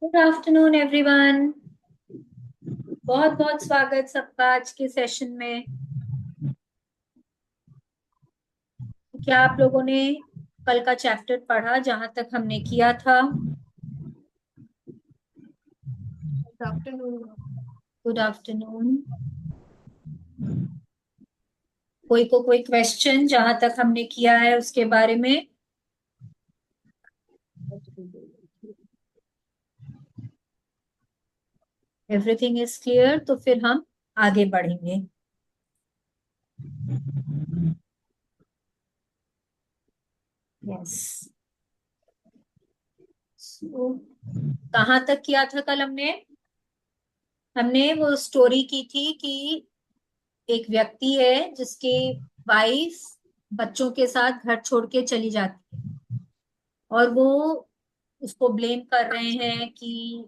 Good afternoon everyone. बहुत बहुत स्वागत सबका आज के सेशन में। क्या आप लोगों ने कल का चैप्टर पढ़ा जहां तक हमने किया था? Good afternoon. Good afternoon. कोई क्वेश्चन जहां तक हमने किया है उसके बारे में? एवरीथिंग इज क्लियर, तो फिर हम आगे बढ़ेंगे। यस। कहाँ तक किया था कल हमने? हमने वो स्टोरी की थी कि एक व्यक्ति है जिसकी वाइफ बच्चों के साथ घर छोड़ के चली जाती है, और वो उसको ब्लेम कर रहे हैं कि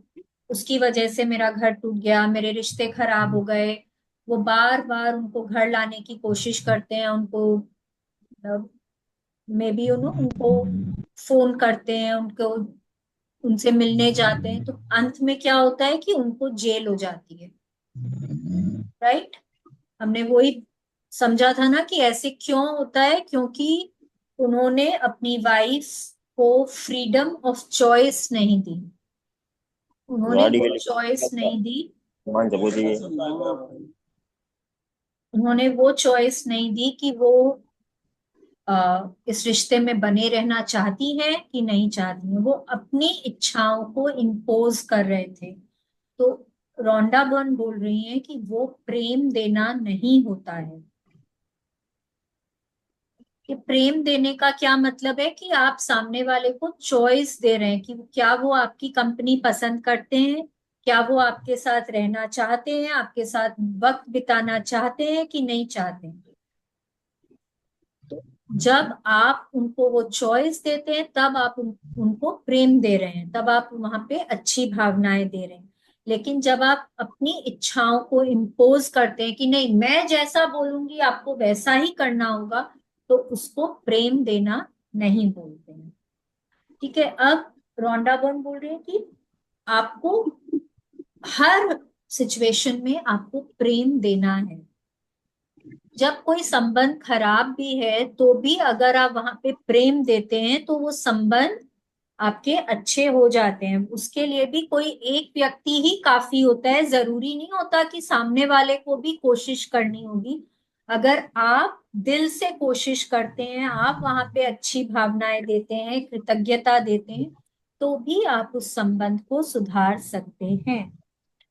उसकी वजह से मेरा घर टूट गया, मेरे रिश्ते खराब हो गए। वो बार बार उनको घर लाने की कोशिश करते हैं, उनको मे बी उनको फोन करते हैं, उनको उनसे मिलने जाते हैं, तो अंत में क्या होता है कि उनको जेल हो जाती है। राइट। हमने वही समझा था ना कि ऐसे क्यों होता है, क्योंकि उन्होंने अपनी वाइफ को फ्रीडम ऑफ चॉइस नहीं दी। उन्होंने गाड़ी वो के लिए चॉइस नहीं दी। सामान सब चाहिए। उन्होंने वो चॉइस नहीं दी कि वो इस रिश्ते में बने रहना चाहती है कि नहीं चाहती है। वो अपनी इच्छाओं को इम्पोज कर रहे थे। तो रोंडा बर्न बोल रही है कि वो प्रेम देना नहीं होता है। कि प्रेम देने का क्या मतलब है कि आप सामने वाले को चॉइस दे रहे हैं कि क्या वो आपकी कंपनी पसंद करते हैं, क्या वो आपके साथ रहना चाहते हैं, आपके साथ वक्त बिताना चाहते हैं कि नहीं चाहते हैं। तो जब आप उनको वो चॉइस देते हैं तब आप उनको प्रेम दे रहे हैं, तब आप वहां पे अच्छी भावनाएं दे रहे हैं। लेकिन जब आप अपनी इच्छाओं को इम्पोज करते हैं कि नहीं, मैं जैसा बोलूंगी आपको वैसा ही करना होगा, तो उसको प्रेम देना नहीं बोलते हैं। ठीक है। अब रोंडा बर्न बोल रहे हैं कि आपको हर सिचुएशन में आपको प्रेम देना है। जब कोई संबंध खराब भी है तो भी अगर आप वहां पे प्रेम देते हैं तो वो संबंध आपके अच्छे हो जाते हैं। उसके लिए भी कोई एक व्यक्ति ही काफी होता है, जरूरी नहीं होता कि सामने वाले को भी कोशिश करनी होगी। अगर आप दिल से कोशिश करते हैं, आप वहां पे अच्छी भावनाएं देते हैं, कृतज्ञता देते हैं, तो भी आप उस संबंध को सुधार सकते हैं।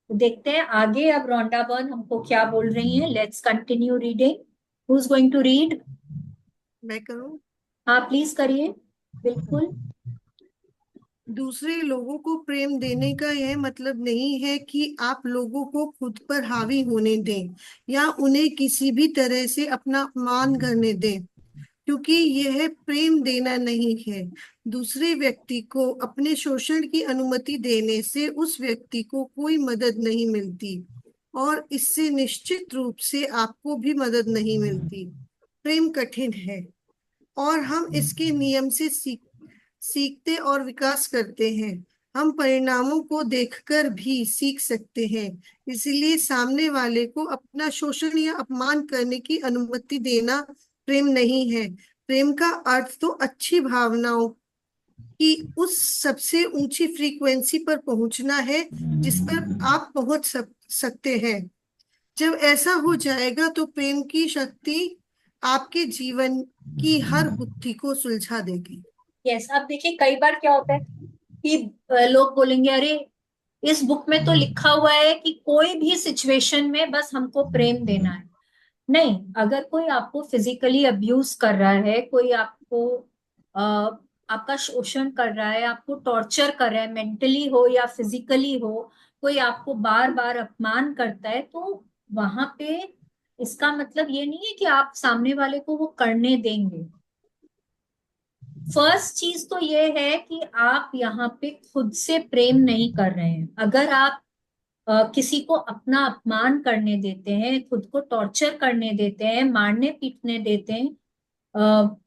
तो देखते हैं आगे अब रोंडा बर्न हमको क्या बोल रही हैं। Let's continue reading. Who is going to read? मैं करूं। हाँ, प्लीज करिए। बिल्कुल। दूसरे लोगों को प्रेम देने का यह मतलब नहीं है कि आप लोगों को खुद पर हावी होने दें या उन्हें किसी भी तरह से अपना अपमान करने दें, क्योंकि यह प्रेम देना नहीं है। दूसरे व्यक्ति को अपने शोषण की अनुमति देने से उस व्यक्ति को कोई मदद नहीं मिलती, और इससे निश्चित रूप से आपको भी मदद नहीं मिलती। प्रेम कठिन है, और हम इसके नियम से सीखते और विकास करते हैं। हम परिणामों को देखकर भी सीख सकते हैं। इसलिए सामने वाले को अपना शोषण या अपमान करने की अनुमति देना प्रेम नहीं है। प्रेम का अर्थ तो अच्छी भावनाओं की उस सबसे ऊंची फ्रीक्वेंसी पर पहुंचना है जिस पर आप पहुंच सकते हैं। जब ऐसा हो जाएगा तो प्रेम की शक्ति आपके जीवन की हर गुत्थी को सुलझा देगी। यस। अब देखिए कई बार क्या होता है कि लोग बोलेंगे, अरे इस बुक में तो लिखा हुआ है कि कोई भी सिचुएशन में बस हमको प्रेम देना है। नहीं, अगर कोई आपको फिजिकली अब्यूज कर रहा है, कोई आपको अ, आपका शोषण कर रहा है, आपको टॉर्चर कर रहा है, मेंटली हो या फिजिकली हो, कोई आपको बार बार अपमान करता है, तो वहां पे इसका मतलब ये नहीं है कि आप सामने वाले को वो करने देंगे। फर्स्ट चीज तो ये है कि आप यहाँ पे खुद से प्रेम नहीं कर रहे हैं। अगर आप किसी को अपना अपमान करने देते हैं, खुद को टॉर्चर करने देते हैं, मारने पीटने देते हैं, अ,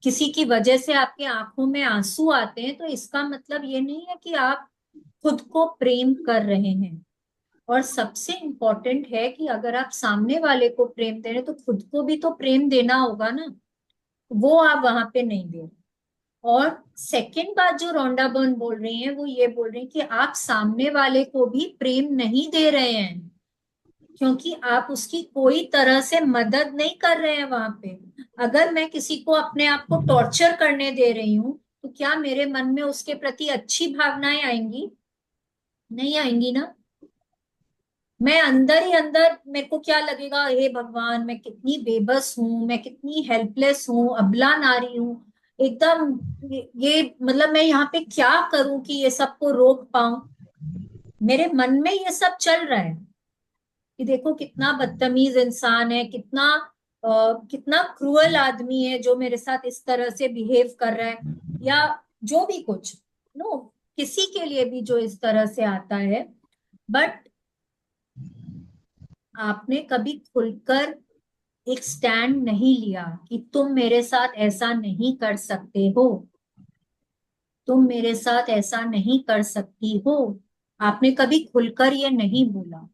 किसी की वजह से आपके आंखों में आंसू आते हैं, तो इसका मतलब ये नहीं है कि आप खुद को प्रेम कर रहे हैं। और सबसे इम्पोर्टेंट है कि अगर आप सामने वाले को प्रेम दे रहे हैं तो खुद को भी तो प्रेम देना होगा ना, वो आप वहां पे नहीं दे रहे। और सेकंड बात जो रोंडा बर्न बोल रही हैं वो ये बोल रही हैं कि आप सामने वाले को भी प्रेम नहीं दे रहे हैं, क्योंकि आप उसकी कोई तरह से मदद नहीं कर रहे हैं वहां पे। अगर मैं किसी को अपने आप को टॉर्चर करने दे रही हूँ तो क्या मेरे मन में उसके प्रति अच्छी भावनाएं आएंगी? नहीं आएंगी ना। मैं अंदर ही अंदर मेरे को क्या लगेगा, हे भगवान मैं कितनी बेबस हूँ, मैं कितनी हेल्पलेस हूँ, अबला नारी हूँ एकदम। ये मतलब मैं यहाँ पे क्या करूं कि ये सबको रोक पाऊं? मेरे मन में ये सब चल रहा है कि देखो कितना बदतमीज इंसान है, कितना क्रूअल आदमी है जो मेरे साथ इस तरह से बिहेव कर रहा है, या जो भी कुछ, नो, किसी के लिए भी जो इस तरह से आता है। बट आपने कभी खुलकर एक स्टैंड नहीं लिया कि तुम मेरे साथ ऐसा नहीं कर सकते हो, तुम मेरे साथ ऐसा नहीं कर सकती हो। आपने कभी खुलकर ये नहीं बोला।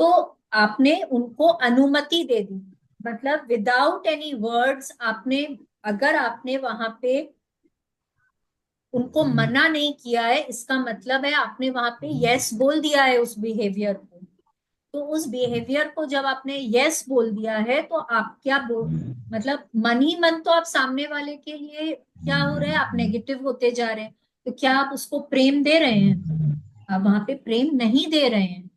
तो आपने उनको अनुमति दे दी, मतलब विदाउट एनी वर्ड्स आपने, अगर आपने वहां पे उनको मना नहीं किया है, इसका मतलब है आपने वहां पे यस बोल दिया है उस बिहेवियर को। तो उस बिहेवियर को जब आपने यस बोल दिया है तो आप क्या बोल, मतलब मन ही मन तो आप सामने वाले के लिए क्या हो रहे हैं, आप नेगेटिव होते जा रहे हैं। तो क्या आप उसको प्रेम दे रहे हैं? आप वहां पे प्रेम नहीं दे रहे हैं।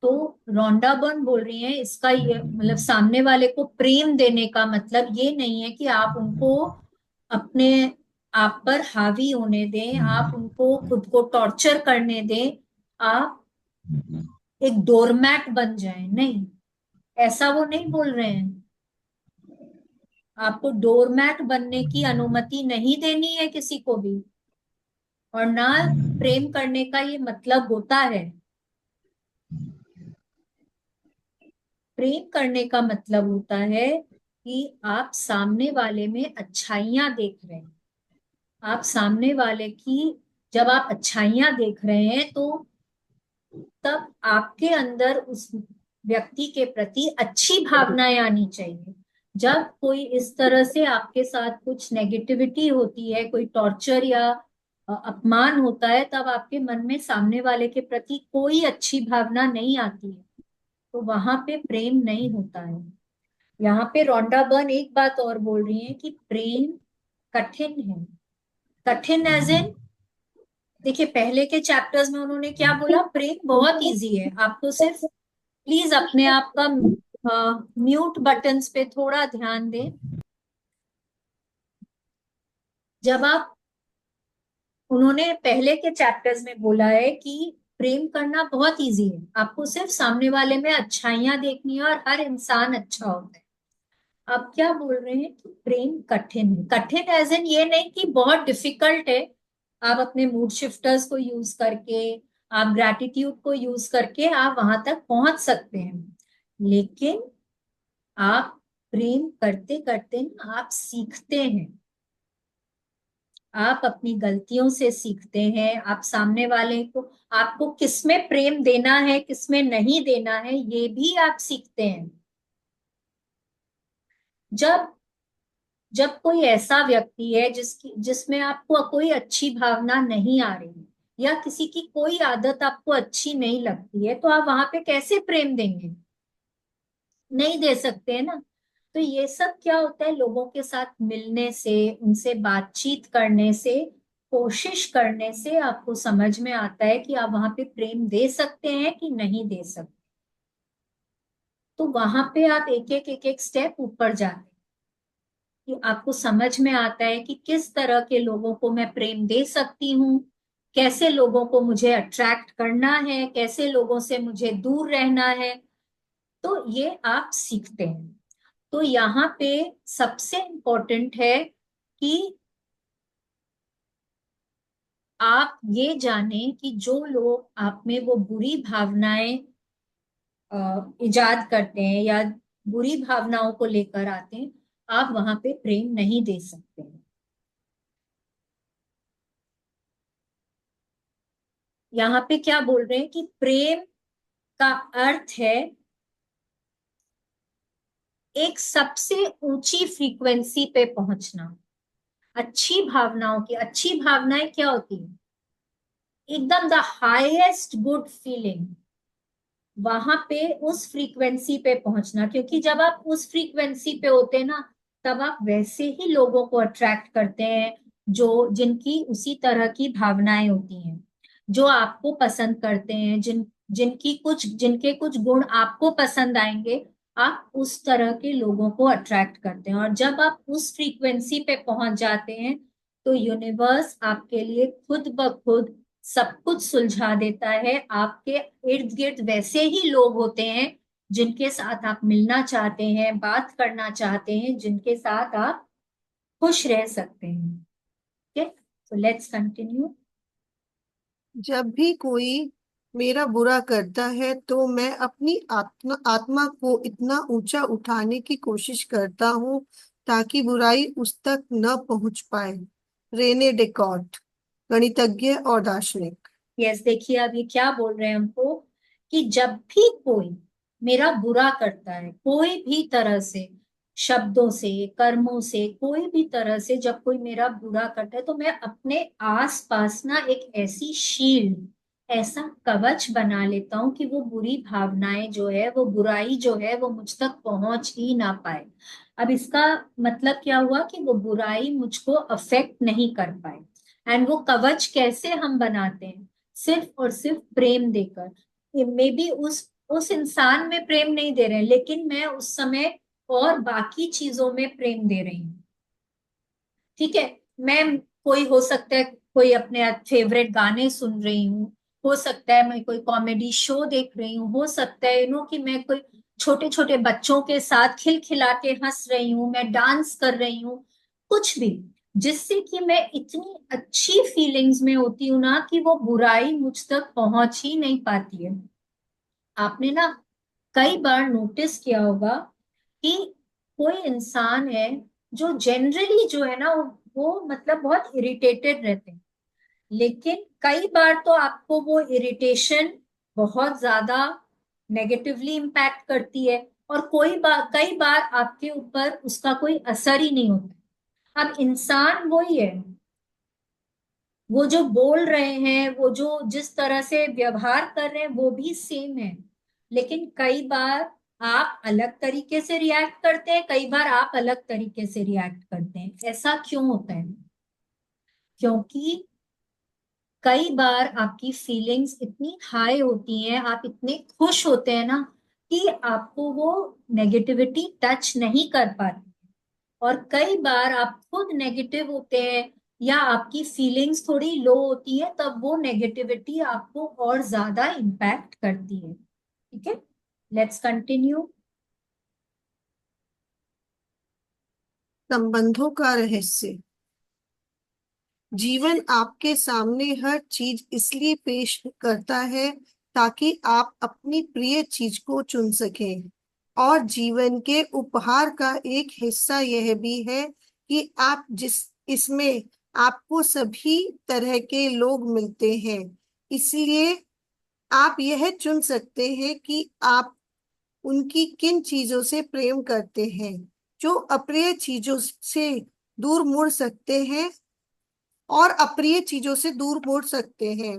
तो रोंडा बर्न बोल रही हैं इसका ये मतलब सामने वाले को प्रेम देने का मतलब ये नहीं है कि आप उनको अपने आप पर हावी होने दें, आप उनको खुद को टॉर्चर करने दें, आप एक डोरमैट बन जाएं, नहीं, ऐसा वो नहीं बोल रहे हैं। आपको डोरमैट बनने की अनुमति नहीं देनी है किसी को भी। और ना प्रेम करने का ये मतलब होता है। प्रेम करने का मतलब होता है कि आप सामने वाले में अच्छाइयां देख रहे हैं। आप सामने वाले की जब आप अच्छाइयां देख रहे हैं तो तब आपके अंदर उस व्यक्ति के प्रति अच्छी भावनाएं आनी चाहिए। जब कोई इस तरह से आपके साथ कुछ नेगेटिविटी होती है, कोई टॉर्चर या अपमान होता है, तब आपके मन में सामने वाले के प्रति कोई अच्छी भावना नहीं आती है, तो वहां पे प्रेम नहीं होता है। यहाँ पे रोंडा बर्न एक बात और बोल रही है कि प्रेम कठिन है। कठिन एज इन, देखिए पहले के चैप्टर्स में उन्होंने क्या बोला, प्रेम बहुत इजी है, आपको सिर्फ प्लीज अपने आप का म्यूट बटन्स पे थोड़ा ध्यान दें। जब आप, उन्होंने पहले के चैप्टर्स में बोला है कि प्रेम करना बहुत इजी है, आपको सिर्फ सामने वाले में अच्छाइयां देखनी है और हर इंसान अच्छा होता है। आप क्या बोल रहे हैं कि प्रेम कठिन है? कठिन एज इन ये नहीं कि बहुत डिफिकल्ट है। आप अपने मूड शिफ्टर्स को यूज करके, आप ग्रैटिट्यूड को यूज करके आप वहां तक पहुंच सकते हैं, लेकिन आप प्रेम करते करते ना आप सीखते हैं। आप अपनी गलतियों से सीखते हैं। आप सामने वाले को, आपको किसमें प्रेम देना है किसमें नहीं देना है ये भी आप सीखते हैं। जब जब कोई ऐसा व्यक्ति है जिसमें आपको कोई अच्छी भावना नहीं आ रही, या किसी की कोई आदत आपको अच्छी नहीं लगती है, तो आप वहां पे कैसे प्रेम देंगे? नहीं दे सकते हैं ना। तो ये सब क्या होता है, लोगों के साथ मिलने से, उनसे बातचीत करने से, कोशिश करने से आपको समझ में आता है कि आप वहां पे प्रेम दे सकते हैं कि नहीं दे सकते। तो वहां पे आप एक एक स्टेप ऊपर जाते हैं कि आपको समझ में आता है कि किस तरह के लोगों को मैं प्रेम दे सकती हूँ, कैसे लोगों को मुझे अट्रैक्ट करना है, कैसे लोगों से मुझे दूर रहना है। तो ये आप सीखते हैं। तो यहाँ पे सबसे इम्पोर्टेंट है कि आप ये जाने कि जो लोग आप में वो बुरी भावनाएं इजाद करते हैं या बुरी भावनाओं को लेकर आते हैं, आप वहां पे प्रेम नहीं दे सकते हैं। यहाँ पे क्या बोल रहे हैं कि प्रेम का अर्थ है एक सबसे ऊंची फ्रीक्वेंसी पे पहुंचना। अच्छी भावनाओं की, अच्छी भावनाएं क्या होती है? एकदम द हाईएस्ट गुड फीलिंग, वहां पे उस फ्रीक्वेंसी पे पहुंचना। क्योंकि जब आप उस फ्रीक्वेंसी पे होते हैं ना, तब आप वैसे ही लोगों को अट्रैक्ट करते हैं जो जिनकी उसी तरह की भावनाएं होती हैं, जो आपको पसंद करते हैं, जिनके कुछ गुण आपको पसंद आएंगे। आप उस तरह के लोगों को अट्रैक्ट करते हैं, और जब आप उस फ्रीक्वेंसी पे पहुंच जाते हैं तो यूनिवर्स आपके लिए खुद ब खुद सब कुछ सुलझा देता है। आपके इर्द गिर्द वैसे ही लोग होते हैं जिनके साथ आप मिलना चाहते हैं, बात करना चाहते हैं, जिनके साथ आप खुश रह सकते हैं। ठीक है, तो लेट्स कंटिन्यू। जब भी कोई मेरा बुरा करता है तो मैं अपनी आत्मा आत्मा को इतना ऊंचा उठाने की कोशिश करता हूँ ताकि बुराई उस तक न पहुंच पाए। रेने डेकॉर्ट, गणितज्ञ और दार्शनिक। यस, देखिए अब ये क्या बोल रहे हैं हमको, कि जब भी कोई मेरा बुरा करता है, कोई भी तरह से, शब्दों से, कर्मों से, कोई भी तरह से जब कोई मेरा बुरा करता है, तो मैं अपने आस पास ना एक ऐसी शील्ड, ऐसा कवच बना लेता हूँ कि वो बुरी भावनाएं जो है, वो बुराई जो है, वो मुझ तक पहुंच ही ना पाए। अब इसका मतलब क्या हुआ कि वो बुराई मुझको अफेक्ट नहीं कर पाए। एंड वो कवच कैसे हम बनाते हैं? सिर्फ और सिर्फ प्रेम देकर। मे बी उस इंसान में प्रेम नहीं दे रहे हैं, लेकिन मैं उस समय और बाकी चीजों में प्रेम दे रही हूँ। ठीक है, मैं, कोई हो सकता है कोई अपने फेवरेट गाने सुन रही हूँ, हो सकता है मैं कोई कॉमेडी शो देख रही हूँ, हो सकता है कि मैं कोई छोटे छोटे बच्चों के साथ खिलखिला के हंस रही हूँ, मैं डांस कर रही हूँ, कुछ भी, जिससे कि मैं इतनी अच्छी फीलिंग्स में होती हूँ ना कि वो बुराई मुझ तक पहुंच ही नहीं पाती है। आपने ना कई बार नोटिस किया होगा कि कोई इंसान है जो जनरली जो है ना, वो मतलब बहुत इरिटेटेड रहते हैं, लेकिन कई बार तो आपको वो इरिटेशन बहुत ज्यादा नेगेटिवली इम्पैक्ट करती है, और कई बार आपके ऊपर उसका कोई असर ही नहीं होता। अब इंसान वही है, वो जो बोल रहे हैं, वो जो जिस तरह से व्यवहार कर रहे हैं, वो भी सेम है, लेकिन कई बार आप अलग तरीके से रिएक्ट करते हैं, कई बार आप अलग तरीके से रिएक्ट करते हैं। ऐसा क्यों होता है? क्योंकि कई बार आपकी फीलिंग्स इतनी हाई होती हैं, आप इतने खुश होते हैं ना, कि आपको वो नेगेटिविटी टच नहीं कर पाती। और कई बार आप खुद नेगेटिव होते हैं, या आपकी फीलिंग्स थोड़ी लो होती है, तब वो नेगेटिविटी आपको और ज्यादा इम्पैक्ट करती है। ठीक है, लेट्स कंटिन्यू। संबंधों का रहस्य। जीवन आपके सामने हर चीज इसलिए पेश करता है ताकि आप अपनी प्रिय चीज को चुन सकें। और जीवन के उपहार का एक हिस्सा यह भी है कि आप जिस इसमें आपको सभी तरह के लोग मिलते हैं। इसलिए आप यह चुन सकते हैं कि आप उनकी किन चीजों से प्रेम करते हैं। जो अप्रिय चीजों से दूर मुड़ सकते हैं और अप्रिय चीजों से दूर मुड़ सकते हैं।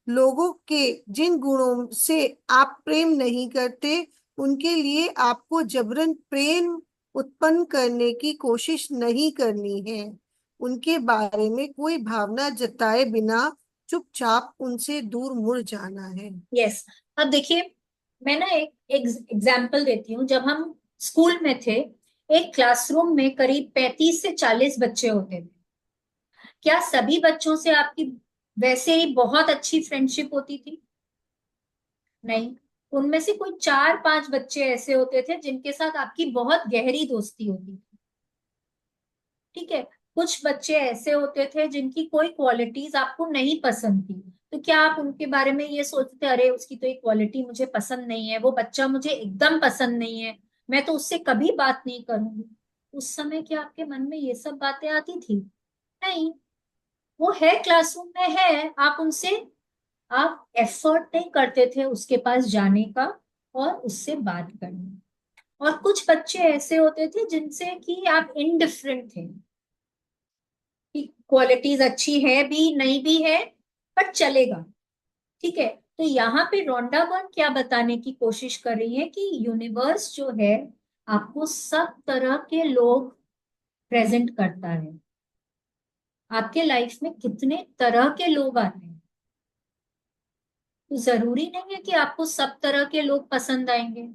लोगों के जिन गुणों से आप प्रेम नहीं करते, उनके लिए आपको जबरन प्रेम उत्पन्न करने की कोशिश नहीं करनी है। उनके बारे में कोई भावना जताए बिना चुपचाप उनसे दूर मुड़ जाना है। यस, अब देखिए, मैं ना एक एग्जाम्पल देती हूँ। जब हम स्कूल में थे, एक क्लासरूम में करीब 35 से 40 बच्चे होते थे। क्या सभी बच्चों से आपकी वैसे ही बहुत अच्छी फ्रेंडशिप होती थी? नहीं। उनमें से कोई 4-5 बच्चे ऐसे होते थे जिनके साथ आपकी बहुत गहरी दोस्ती होती थी। ठीक है, कुछ बच्चे ऐसे होते थे जिनकी कोई क्वालिटीज आपको नहीं पसंद थी। तो क्या आप उनके बारे में ये सोचते, अरे उसकी तो एक क्वालिटी मुझे पसंद नहीं है, वो बच्चा मुझे एकदम पसंद नहीं है, मैं तो उससे कभी बात नहीं करूंगी? उस समय क्या आपके मन में ये सब बातें आती थी? नहीं। वो है, क्लासरूम में है, आप एफर्ट नहीं करते थे उसके पास जाने का और उससे बात करने। और कुछ बच्चे ऐसे होते थे जिनसे कि आप इनडिफरेंट थे, कि क्वालिटीज अच्छी है भी नहीं भी है, पर चलेगा। ठीक है। तो यहाँ पे रोंडा बर्न क्या बताने की कोशिश कर रही है कि यूनिवर्स जो है आपको सब तरह के लोग प्रेजेंट करता है। आपके लाइफ में कितने तरह के लोग आते हैं, तो जरूरी नहीं है कि आपको सब तरह के लोग पसंद आएंगे।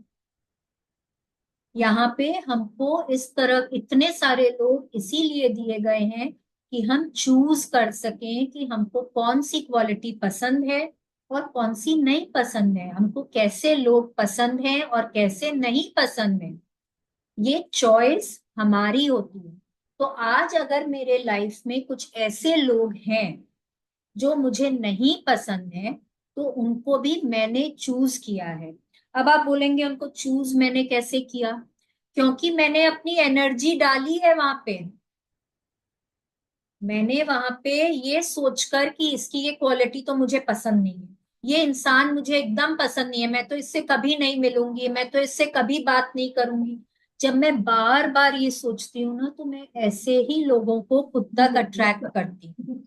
यहाँ पे हमको इस तरह इतने सारे लोग इसीलिए दिए गए हैं कि हम चूज कर सकें कि हमको कौन सी क्वालिटी पसंद है और कौन सी नहीं पसंद है, हमको कैसे लोग पसंद हैं और कैसे नहीं पसंद है। ये चॉइस हमारी होती है। तो आज अगर मेरे लाइफ में कुछ ऐसे लोग हैं जो मुझे नहीं पसंद है, तो उनको भी मैंने चूज किया है। अब आप बोलेंगे उनको चूज मैंने कैसे किया? क्योंकि मैंने अपनी एनर्जी डाली है वहां पे। मैंने वहां पे ये सोचकर कि इसकी ये क्वालिटी तो मुझे पसंद नहीं है, ये इंसान मुझे एकदम पसंद नहीं है, मैं तो इससे कभी नहीं मिलूंगी, मैं तो इससे कभी बात नहीं करूंगी। जब मैं बार बार ये सोचती हूँ ना, तो मैं ऐसे ही लोगों को खुद तक अट्रैक्ट करती हूँ।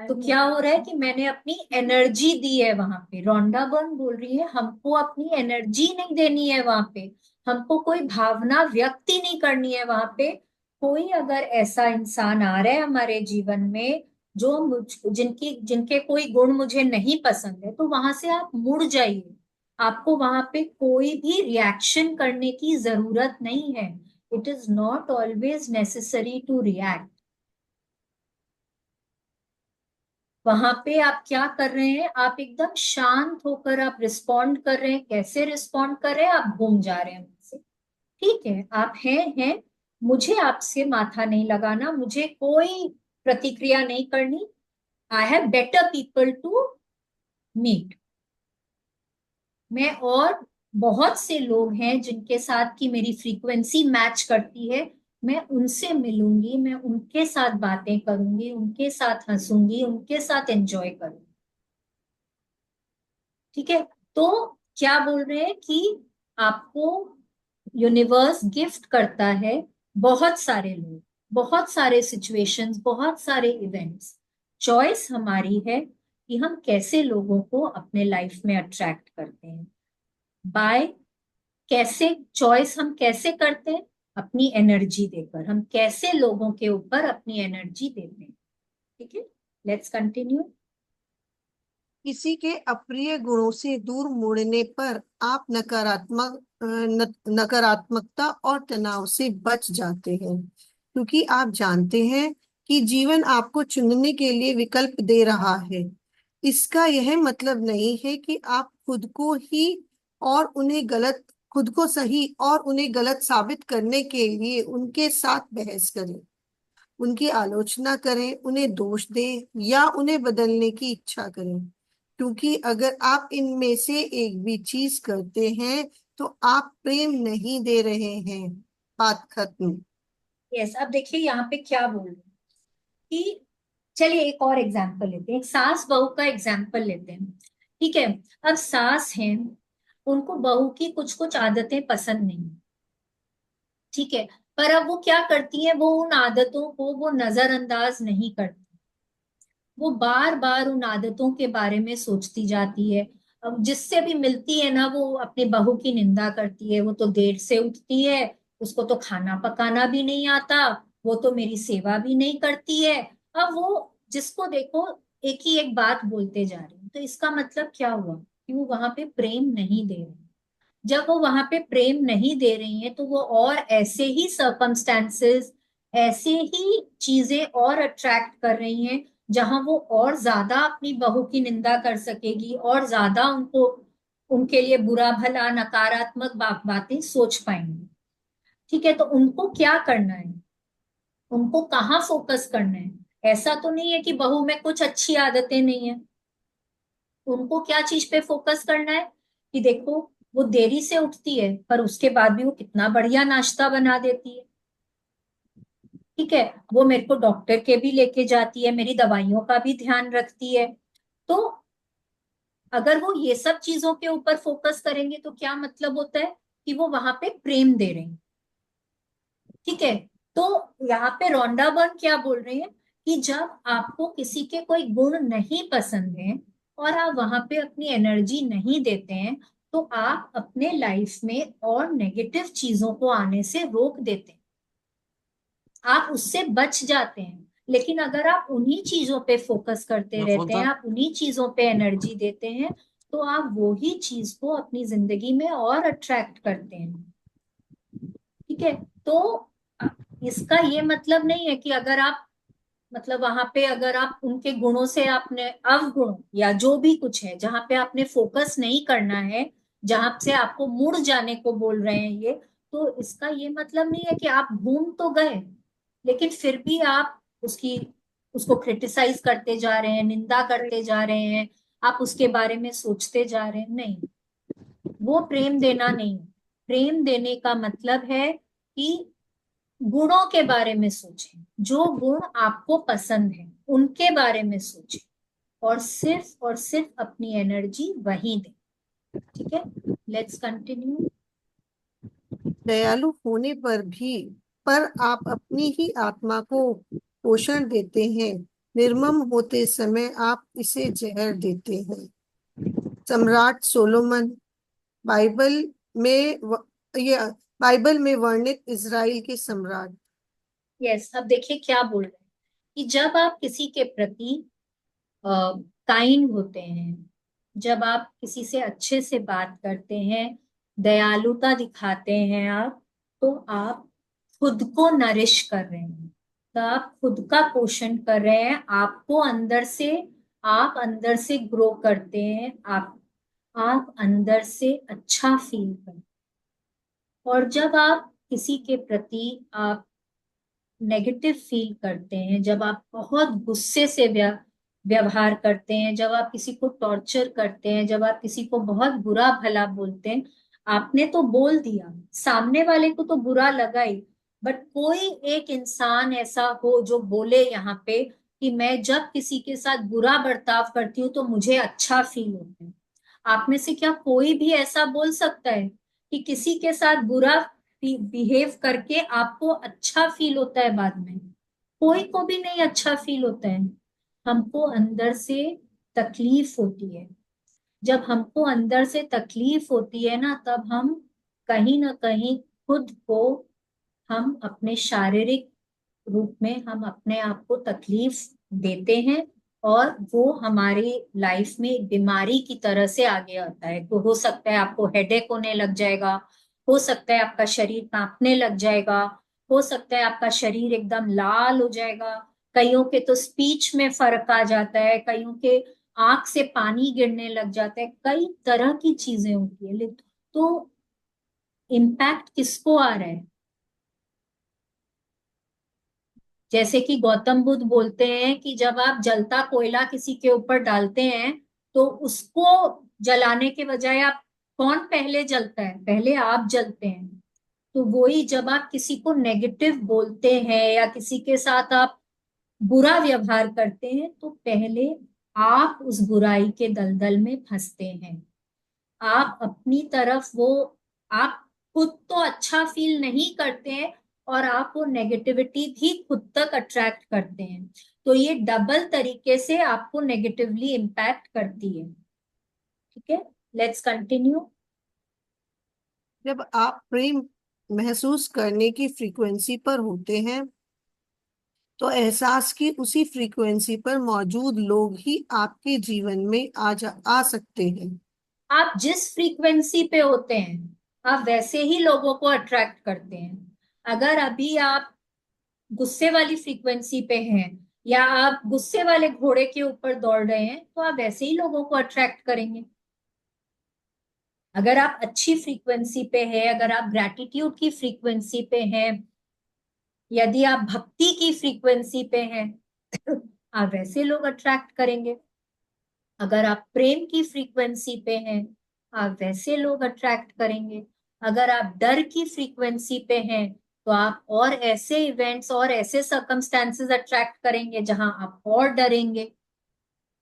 तो क्या हो रहा है कि मैंने अपनी एनर्जी दी है वहां पे। रोंडा बर्न बोल रही है हमको अपनी एनर्जी नहीं देनी है वहां पे, हमको कोई भावना व्यक्ति नहीं करनी है वहां पे। कोई अगर ऐसा इंसान आ रहा है हमारे जीवन में जो जिनकी जिनके कोई गुण मुझे नहीं पसंद है, तो वहां से आप मुड़ जाइए। आपको वहां पे कोई भी रिएक्शन करने की जरूरत नहीं है। It is not always necessary to react. वहां पे आप क्या कर रहे हैं, आप एकदम शांत होकर आप रिस्पॉन्ड कर रहे हैं। कैसे रिस्पॉन्ड कर रहे हैं? आप घूम जा रहे हैं उनसे। ठीक है, आप हैं। मुझे आपसे माथा नहीं लगाना, मुझे कोई प्रतिक्रिया नहीं करनी। I have better people to meet. मैं और बहुत से लोग हैं जिनके साथ की मेरी फ्रीक्वेंसी मैच करती है। मैं उनसे मिलूंगी, मैं उनके साथ बातें करूंगी, उनके साथ हंसूंगी, उनके साथ एंजॉय करूंगी। ठीक है। तो क्या बोल रहे हैं कि आपको यूनिवर्स गिफ्ट करता है बहुत सारे लोग, बहुत सारे सिचुएशंस, बहुत सारे इवेंट्स। चॉइस हमारी है कि हम कैसे लोगों को अपने लाइफ में अट्रैक्ट करते हैं। बाय कैसे चॉइस हम कैसे करते हैं? अपनी एनर्जी देकर हम कैसे लोगों के ऊपर अपनी एनर्जी देते हैं। ठीक है, लेट्स कंटिन्यू। किसी के अप्रिय गुणों से दूर मुड़ने पर आप नकारात्मकता और तनाव से बच जाते हैं, क्योंकि आप जानते हैं कि जीवन आपको चुनने के लिए विकल्प दे रहा है। इसका यह मतलब नहीं है कि आप खुद को सही और उन्हें गलत साबित करने के लिए उनके साथ बहस करें, उनकी आलोचना करें, उन्हें दोष दें या उन्हें बदलने की इच्छा करें। क्योंकि अगर आप इनमें से एक भी चीज करते हैं तो आप प्रेम नहीं दे रहे हैं। बात खत्म। यस, अब देखिए यहाँ पे क्या बोल रहे हैं कि चलिए एक और एग्जाम्पल लेते हैं, एक सास बहू का एग्जाम्पल लेते हैं। ठीक है। अब सास है, उनको बहू की कुछ कुछ आदतें पसंद नहीं। ठीक है। पर अब वो क्या करती है, वो उन आदतों को वो नजरअंदाज नहीं करती। वो बार बार उन आदतों के बारे में सोचती जाती है। अब जिससे भी मिलती है ना, वो अपने बहू की निंदा करती है। वो तो देर से उठती है, उसको तो खाना पकाना भी नहीं आता, वो तो मेरी सेवा भी नहीं करती है। अब वो जिसको देखो एक ही एक बात बोलते जा रहे हैं। तो इसका मतलब क्या हुआ कि वो वहां पे प्रेम नहीं दे रहे। जब वो वहां पे प्रेम नहीं दे रही हैं, तो वो और ऐसे ही सर्कमस्टेंसेस, ऐसे ही चीजें और अट्रैक्ट कर रही हैं जहां वो और ज्यादा अपनी बहू की निंदा कर सकेगी और ज्यादा उनको उनके लिए बुरा भला नकारात्मक बातें सोच पाएंगी। ठीक है। तो उनको क्या करना है, उनको कहाँ फोकस करना है? ऐसा तो नहीं है कि बहू में कुछ अच्छी आदतें नहीं है। उनको क्या चीज पे फोकस करना है कि देखो, वो देरी से उठती है पर उसके बाद भी वो कितना बढ़िया नाश्ता बना देती है। ठीक है। वो मेरे को डॉक्टर के भी लेके जाती है, मेरी दवाइयों का भी ध्यान रखती है। तो अगर वो ये सब चीजों के ऊपर फोकस करेंगे तो क्या मतलब होता है कि वो वहां पे प्रेम दे रहे हैं। ठीक है। तो यहाँ पे रोंडा बर्न क्या बोल रहे हैं कि जब आपको किसी के कोई गुण नहीं पसंद है और आप वहां पे अपनी एनर्जी नहीं देते हैं, तो आप अपने लाइफ में और नेगेटिव चीजों को आने से रोक देते हैं, आप उससे बच जाते हैं। लेकिन अगर आप उन्हीं चीजों पे फोकस करते मैं फोन रहते हैं, था। आप उन्हीं चीजों पे एनर्जी देते हैं, तो आप वो ही चीज को अपनी जिंदगी में और अट्रैक्ट करते हैं। ठीक है। तो अ, इसका ये मतलब नहीं है कि अगर आप, मतलब वहां पे अगर आप उनके गुणों से आपने अवगुण या जो भी कुछ है जहां पे आपने फोकस नहीं करना है, जहां से आपको मुड़ जाने को बोल रहे हैं ये, तो इसका ये मतलब नहीं है कि आप घूम तो गए लेकिन फिर भी आप उसको क्रिटिसाइज करते जा रहे हैं, निंदा करते जा रहे हैं, आप उसके बारे में सोचते जा रहे हैं। नहीं, वो प्रेम देना नहीं। प्रेम देने का मतलब है कि गुणों के बारे में सोचें, जो गुण आपको पसंद है उनके बारे में सोचें, और सिर्फ अपनी एनर्जी वहीं दें। ठीक है। Let's continue. दयालु होने पर भी, पर आप अपनी ही आत्मा को पोषण देते हैं। निर्मम होते समय आप इसे जहर देते हैं। सम्राट सोलोमन, बाइबल में ये बाइबल में वर्णित इजराइल के सम्राट। यस, अब देखिए क्या बोल रहे हैं कि जब आप किसी के प्रति काइंड होते हैं, जब आप किसी से अच्छे से बात करते हैं, दयालुता दिखाते हैं आप, तो आप खुद को नरिश कर रहे हैं, तो आप खुद का पोषण कर रहे हैं। आपको अंदर से, आप अंदर से ग्रो करते हैं, आप अंदर से अच्छा फील करते हैं। और जब आप किसी के प्रति आप नेगेटिव फील करते हैं, जब आप बहुत गुस्से से व्यवहार करते हैं, जब आप किसी को टॉर्चर करते हैं, जब आप किसी को बहुत बुरा भला बोलते हैं, आपने तो बोल दिया, सामने वाले को तो बुरा लगा ही, बट कोई एक इंसान ऐसा हो जो बोले यहाँ पे कि मैं जब किसी के साथ बुरा बर्ताव करती हूँ तो मुझे अच्छा फील होता है। आप में से क्या कोई भी ऐसा बोल सकता है कि किसी के साथ बुरा बिहेव करके आपको अच्छा फील होता है बाद में? कोई को भी नहीं अच्छा फील होता है। हमको अंदर से तकलीफ होती है। जब हमको अंदर से तकलीफ होती है ना, तब हम कहीं ना कहीं खुद को, हम अपने शारीरिक रूप में हम अपने आप को तकलीफ देते हैं, और वो हमारी लाइफ में एक बीमारी की तरह से आगे आता है। तो हो सकता है आपको हेडेक होने लग जाएगा, हो सकता है आपका शरीर कांपने लग जाएगा, हो सकता है आपका शरीर एकदम लाल हो जाएगा, कईयों के तो स्पीच में फर्क आ जाता है, कईयों के आंख से पानी गिरने लग जाता है, कई तरह की चीजें होती है। तो इम्पैक्ट किसको आ रहा है? जैसे कि गौतम बुद्ध बोलते हैं कि जब आप जलता कोयला किसी के ऊपर डालते हैं, तो उसको जलाने के बजाय आप, कौन पहले जलता है? पहले आप जलते हैं। तो वही, जब आप किसी को नेगेटिव बोलते हैं या किसी के साथ आप बुरा व्यवहार करते हैं, तो पहले आप उस बुराई के दलदल में फंसते हैं। आप अपनी तरफ वो, आप खुद तो अच्छा फील नहीं करते हैं, और आप वो नेगेटिविटी भी खुद तक अट्रैक्ट करते हैं। तो ये डबल तरीके से आपको नेगेटिवली इम्पैक्ट करती है। ठीक है। Let's continue. जब आप प्रेम महसूस करने की फ्रीक्वेंसी पर होते हैं, तो एहसास की उसी फ्रीक्वेंसी पर मौजूद लोग ही आपके जीवन में आ सकते हैं। आप जिस फ्रीक्वेंसी पे होते हैं, आप वैसे ही लोगों को अट्रैक्ट करते हैं। अगर अभी आप गुस्से वाली फ्रीक्वेंसी पे हैं, या आप गुस्से वाले घोड़े के ऊपर दौड़ रहे हैं, तो आप वैसे ही लोगों को अट्रैक्ट करेंगे। अगर आप अच्छी फ्रीक्वेंसी पे हैं, अगर आप ग्रैटिट्यूड की फ्रीक्वेंसी पे हैं, यदि आप भक्ति की फ्रीक्वेंसी पे हैं, आप वैसे लोग अट्रैक्ट करेंगे। अगर आप प्रेम की फ्रीक्वेंसी पे हैं, आप वैसे लोग अट्रैक्ट करेंगे। अगर आप डर की फ्रीक्वेंसी पे हैं, तो आप और ऐसे इवेंट्स और ऐसे सर्कमस्टेंसेस अट्रैक्ट करेंगे जहां आप और डरेंगे।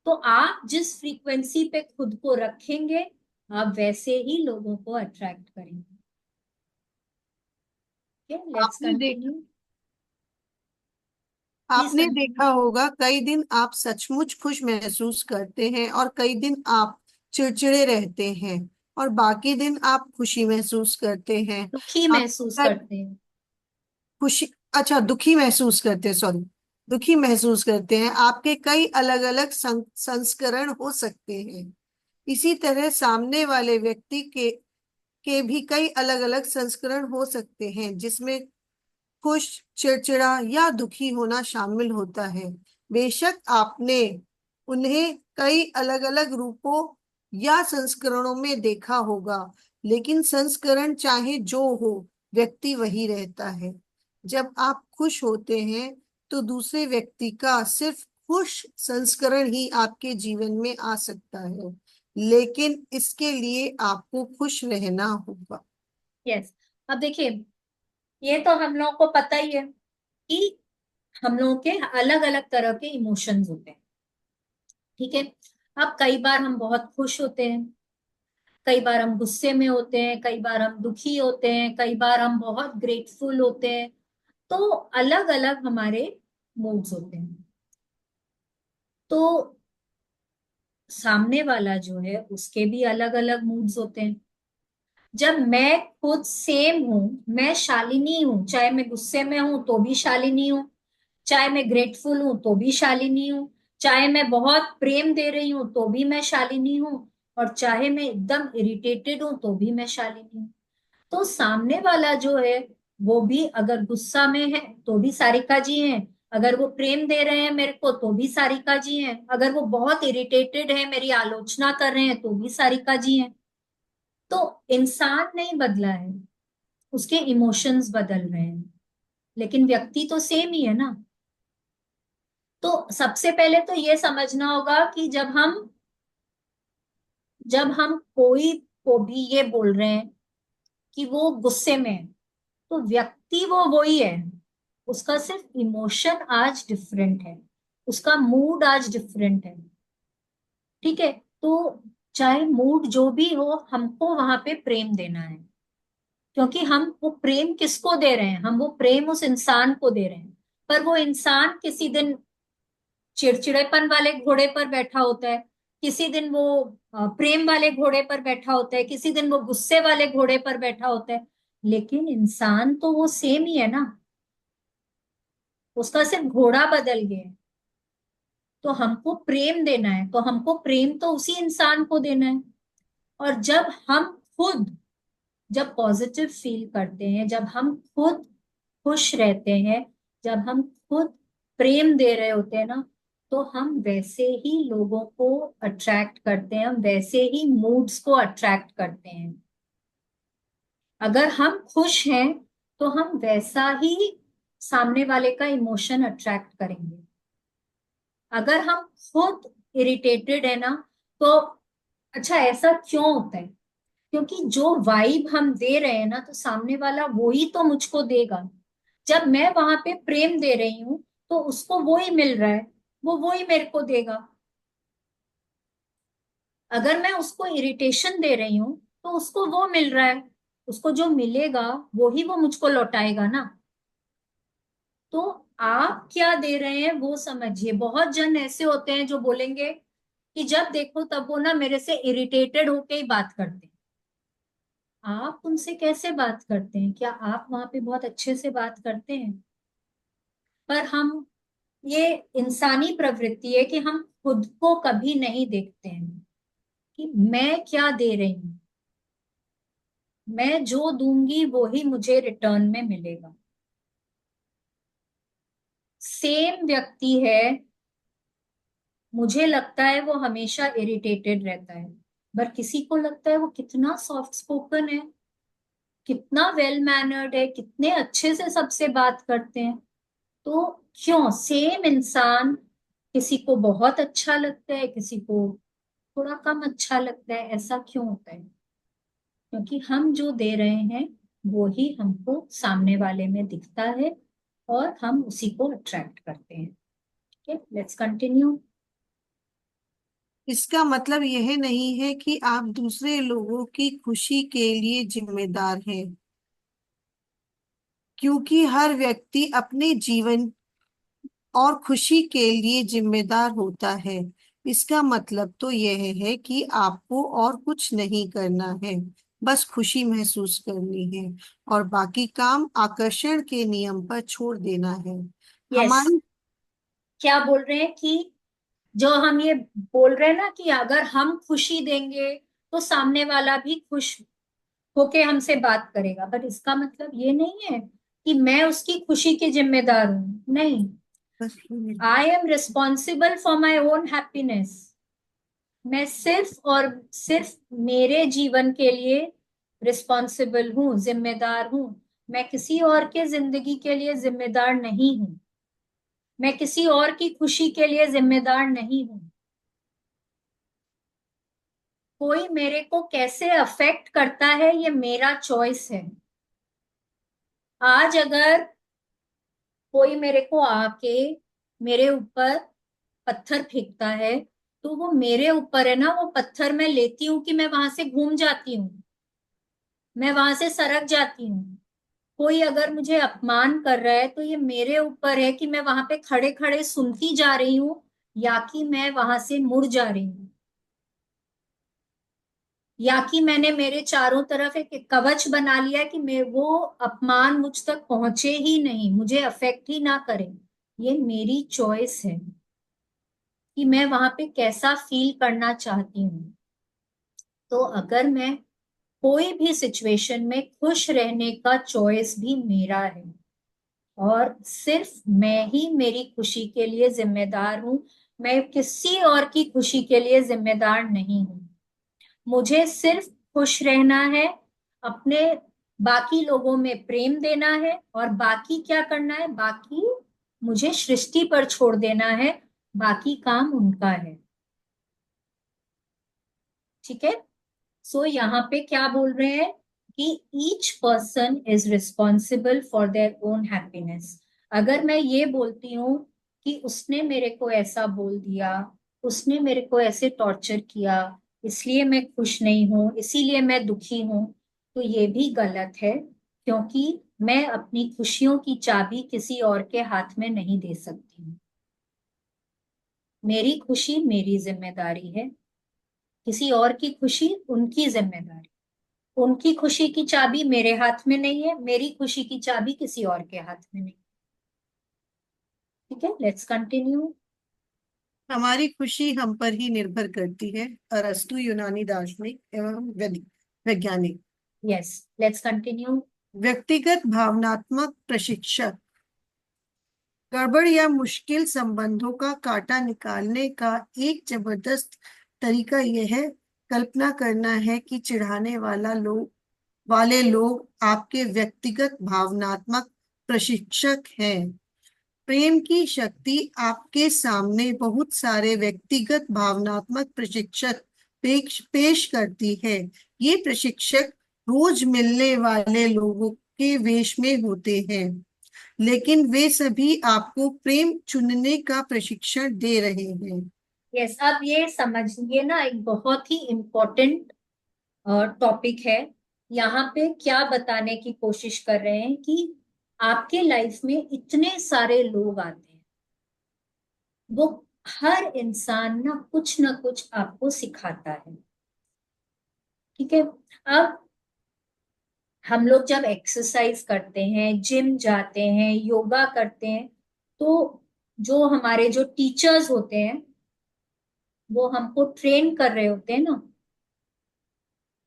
तो आप जिस फ्रीक्वेंसी पे खुद को रखेंगे, आप वैसे ही लोगों को अट्रैक्ट करेंगे। लेट्स आपने देखा कंटिन्यू। प्लीज आपने कंटिन्यू। देखा होगा, कई दिन आप सचमुच खुश महसूस करते हैं और कई दिन आप चिड़चिड़े रहते हैं, और बाकी दिन आप खुशी महसूस करते हैं। दुखी आप महसूस करते हैं। खुशी, अच्छा, दुखी महसूस करते हैं, सॉरी, दुखी महसूस करते हैं। आपके कई अलग अलग संस्करण हो सकते हैं। इसी तरह सामने वाले व्यक्ति के भी कई अलग अलग संस्करण हो सकते हैं, जिसमें खुश, चिड़चिड़ा या दुखी होना शामिल होता है। बेशक आपने उन्हें कई अलग अलग रूपों या संस्करणों में देखा होगा, लेकिन संस्करण चाहे जो हो, व्यक्ति वही रहता है। जब आप खुश होते हैं तो दूसरे व्यक्ति का सिर्फ खुश संस्करण ही आपके जीवन में आ सकता है, लेकिन इसके लिए आपको खुश रहना होगा। यस। अब देखिए, ये तो हम लोगों को पता ही है कि हम लोगों के अलग अलग तरह के इमोशंस होते हैं। ठीक है। अब कई बार हम बहुत खुश होते हैं, कई बार हम गुस्से में होते हैं, कई बार हम दुखी होते हैं, कई बार हम बहुत ग्रेटफुल होते हैं। तो अलग अलग हमारे मूड्स होते हैं। तो सामने वाला जो है उसके भी अलग अलग मूड्स होते हैं। जब मैं खुद सेम हूं, मैं शालिनी हूं, चाहे मैं गुस्से में हूं तो भी शालिनी हूं, चाहे मैं ग्रेटफुल हूं तो भी शालिनी हूँ, चाहे मैं बहुत प्रेम दे रही हूं तो भी मैं शालिनी हूँ, और चाहे मैं एकदम इरिटेटेड हूं तो भी मैं शालिनी हूँ। तो सामने वाला जो है वो भी अगर गुस्सा में है तो भी सारिका जी हैं, अगर वो प्रेम दे रहे हैं मेरे को तो भी सारिका जी हैं, अगर वो बहुत इरिटेटेड है, मेरी आलोचना कर रहे हैं तो भी सारिका जी हैं। तो इंसान नहीं बदला है, उसके इमोशंस बदल रहे हैं, लेकिन व्यक्ति तो सेम ही है ना। तो सबसे पहले तो ये समझना होगा कि जब हम कोई को भी ये बोल रहे हैं कि वो गुस्से में है, तो व्यक्ति वो वही है, उसका सिर्फ इमोशन आज डिफरेंट है, उसका मूड आज डिफरेंट है। ठीक है। तो चाहे मूड जो भी हो, हमको वहां पे प्रेम देना है, क्योंकि हम वो प्रेम किसको दे रहे हैं, हम वो प्रेम उस इंसान को दे रहे हैं। पर वो इंसान किसी दिन चिड़चिड़ेपन वाले घोड़े पर बैठा होता है, किसी दिन वो प्रेम वाले घोड़े पर बैठा होता है, किसी दिन वो गुस्से वाले घोड़े पर बैठा होता है, लेकिन इंसान तो वो सेम ही है ना, उसका सिर्फ घोड़ा बदल गया है। तो हमको प्रेम देना है, तो हमको प्रेम तो उसी इंसान को देना है। और जब हम खुद, जब पॉजिटिव फील करते हैं, जब हम खुद खुश रहते हैं, जब हम खुद प्रेम दे रहे होते हैं ना, तो हम वैसे ही लोगों को अट्रैक्ट करते हैं, हम वैसे ही मूड्स को अट्रैक्ट करते हैं। अगर हम खुश हैं तो हम वैसा ही सामने वाले का इमोशन अट्रैक्ट करेंगे। अगर हम खुद इरिटेटेड है ना, तो अच्छा, ऐसा क्यों होता है? क्योंकि जो वाइब हम दे रहे हैं ना, तो सामने वाला वो ही तो मुझको देगा। जब मैं वहां पे प्रेम दे रही हूँ तो उसको वो ही मिल रहा है, वो ही मेरे को देगा। अगर मैं उसको इरिटेशन दे रही हूँ तो उसको वो मिल रहा है, उसको जो मिलेगा वो ही वो मुझको लौटाएगा ना। तो आप क्या दे रहे हैं वो समझिए। बहुत जन ऐसे होते हैं जो बोलेंगे कि जब देखो तब वो ना मेरे से इरिटेटेड होके ही बात करते हैं। आप उनसे कैसे बात करते हैं? क्या आप वहां पे बहुत अच्छे से बात करते हैं? पर हम, ये इंसानी प्रवृत्ति है कि हम खुद को कभी नहीं देखते हैं कि मैं क्या दे रही हूं। मैं जो दूंगी वो ही मुझे रिटर्न में मिलेगा। सेम व्यक्ति है, मुझे लगता है वो हमेशा इरिटेटेड रहता है, पर किसी को लगता है वो कितना सॉफ्ट स्पोकन है, कितना वेल मैनर्ड है, कितने अच्छे से सबसे बात करते हैं। तो क्यों सेम इंसान, किसी को बहुत अच्छा लगता है, किसी को थोड़ा कम अच्छा लगता है, ऐसा क्यों होता है? क्योंकि हम जो दे रहे हैं वो ही हमको सामने वाले में दिखता है, और हम उसी को अट्रैक्ट करते हैं। ठीक है, लेट्स कंटिन्यू। इसका मतलब यह नहीं है कि आप दूसरे लोगों की खुशी के लिए जिम्मेदार हैं, क्योंकि हर व्यक्ति अपने जीवन और खुशी के लिए जिम्मेदार होता है। इसका मतलब तो यह है कि आपको और कुछ नहीं करना है, बस खुशी महसूस करनी है, और बाकी काम आकर्षण के नियम पर छोड़ देना है। यस। हमारी क्या बोल रहे हैं कि जो हम ये बोल रहे हैं ना कि अगर हम खुशी देंगे तो सामने वाला भी खुश होके हमसे बात करेगा, बट इसका मतलब ये नहीं है कि मैं उसकी खुशी की जिम्मेदार हूं। नहीं, I am responsible for my own happiness. मैं सिर्फ और सिर्फ मेरे जीवन के लिए रिस्पॉन्सिबल हूँ, जिम्मेदार हूँ। मैं किसी और के जिंदगी के लिए जिम्मेदार नहीं हूँ। मैं किसी और की खुशी के लिए जिम्मेदार नहीं हूँ। कोई मेरे को कैसे अफेक्ट करता है ये मेरा चॉइस है। आज अगर कोई मेरे को आके मेरे ऊपर पत्थर फेंकता है, तो वो मेरे ऊपर है ना, वो पत्थर मैं लेती हूँ कि मैं वहां से घूम जाती हूँ, मैं वहां से सरक जाती हूँ। कोई अगर मुझे अपमान कर रहा है तो ये मेरे ऊपर है कि मैं वहां पे खड़े खड़े सुनती जा रही हूँ या कि मैं वहां से मुड़ जा रही हूँ, या कि मैंने मेरे चारों तरफ एक कवच बना लिया कि मैं वो अपमान मुझ तक पहुंचे ही नहीं, मुझे अफेक्ट ही ना करे। ये मेरी चॉइस है कि मैं वहां पे कैसा फील करना चाहती हूँ। तो अगर मैं कोई भी सिचुएशन में खुश रहने का चॉइस भी मेरा है, और सिर्फ मैं ही मेरी खुशी के लिए जिम्मेदार हूँ, मैं किसी और की खुशी के लिए जिम्मेदार नहीं हूँ। मुझे सिर्फ खुश रहना है, अपने बाकी लोगों में प्रेम देना है, और बाकी क्या करना है, बाकी मुझे सृष्टि पर छोड़ देना है, बाकी काम उनका है। ठीक है। सो यहाँ पे क्या बोल रहे हैं कि each person is responsible for their own happiness. अगर मैं ये बोलती हूँ कि उसने मेरे को ऐसा बोल दिया, उसने मेरे को ऐसे टॉर्चर किया, इसलिए मैं खुश नहीं हूँ, इसीलिए मैं दुखी हूँ, तो ये भी गलत है, क्योंकि मैं अपनी खुशियों की चाबी किसी और के हाथ में नहीं दे सकती हूँ। मेरी खुशी मेरी जिम्मेदारी है, किसी और की खुशी उनकी जिम्मेदारी। उनकी खुशी की चाबी मेरे हाथ में नहीं है, मेरी खुशी की चाबी किसी और के हाथ में नहीं। ठीक है, लेट्स कंटिन्यू। हमारी खुशी हम पर ही निर्भर करती है। अरस्तु यूनानी दार्शनिक एवं वैज्ञानिक। Yes, let's continue. व्यक्तिगत भावनात्मक प्रशिक्षक गड़बड़ या मुश्किल संबंधों का कांटा निकालने का एक जबरदस्त तरीका यह कल्पना करना है कि चिढ़ाने वाले लोग आपके व्यक्तिगत भावनात्मक प्रशिक्षक हैं। प्रेम की शक्ति आपके सामने बहुत सारे व्यक्तिगत भावनात्मक प्रशिक्षक पेश पेश करती है। ये प्रशिक्षक रोज मिलने वाले लोगों के वेश में होते हैं, लेकिन वे सभी आपको प्रेम चुनने का प्रशिक्षण दे रहे हैं। यस, अब ये समझिए ना, एक बहुत ही इम्पोर्टेंट टॉपिक है। यहाँ पे क्या बताने की कोशिश कर रहे हैं कि आपके लाइफ में इतने सारे लोग आते हैं, वो हर इंसान ना कुछ आपको सिखाता है। ठीक है। अब हम लोग जब एक्सरसाइज करते हैं, जिम जाते हैं, योगा करते हैं, तो जो हमारे जो टीचर्स होते हैं वो हमको ट्रेन कर रहे होते हैं ना।